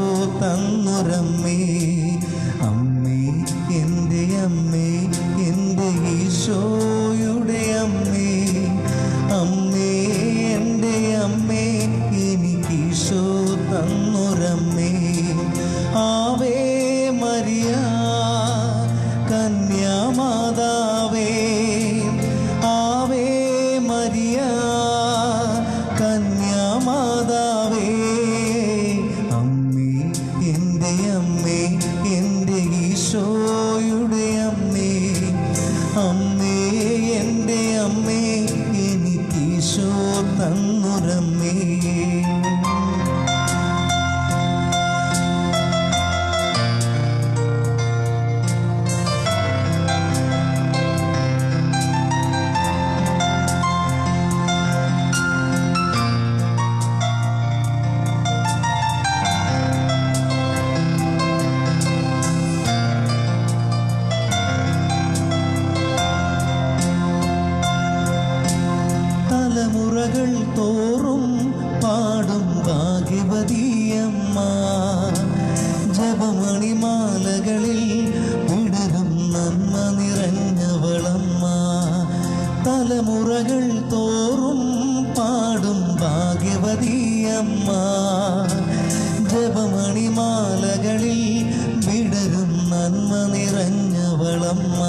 തന്നൊരമ്മേ. അമ്മേ, എൻ്റെ അമ്മേ, എൻ്റെ ഈശോയുടെ അമ്മേ, അമ്മേ, എൻ്റെ അമ്മേ, എനിക്കീശോ തന്നൊരമ്മേ. ആവേ മരിയ കന്യാമാതാവേ, ആവേ മരിയ കന്യാമാതാവേ, അമ്മേ, എൻ്റെ അമ്മേ, എൻ്റെ ഈശോയുടെ അമ്മേ, അമ്മേ, എൻ്റെ അമ്മേ, എനിക്കീശോ തന്നൊരമ്മേ. തലമുറകൾ തോറും പാടും ഭാഗ്യവതിയമ്മ, ജപമണിമാലകളിൽ വിടരും നന്മ നിറഞ്ഞവളമ്മ. തലമുറകൾ തോറും പാടും ഭാഗ്യവതിയമ്മ, ജപമണിമാലകളിൽ വിടരും നന്മ നിറഞ്ഞവളമ്മ.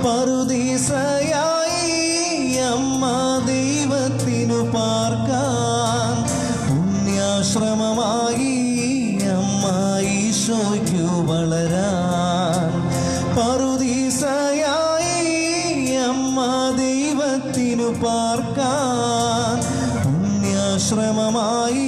പറുദീസയായി അമ്മ ദൈവത്തിനു പാർക്കാൻ, പുണ്യാശ്രമമായി അമ്മ ഈശോയ്ക്കു വളരാൻ. പറുദീസയായി അമ്മ ദൈവത്തിനു പാർക്കാൻ, പുണ്യാശ്രമമായി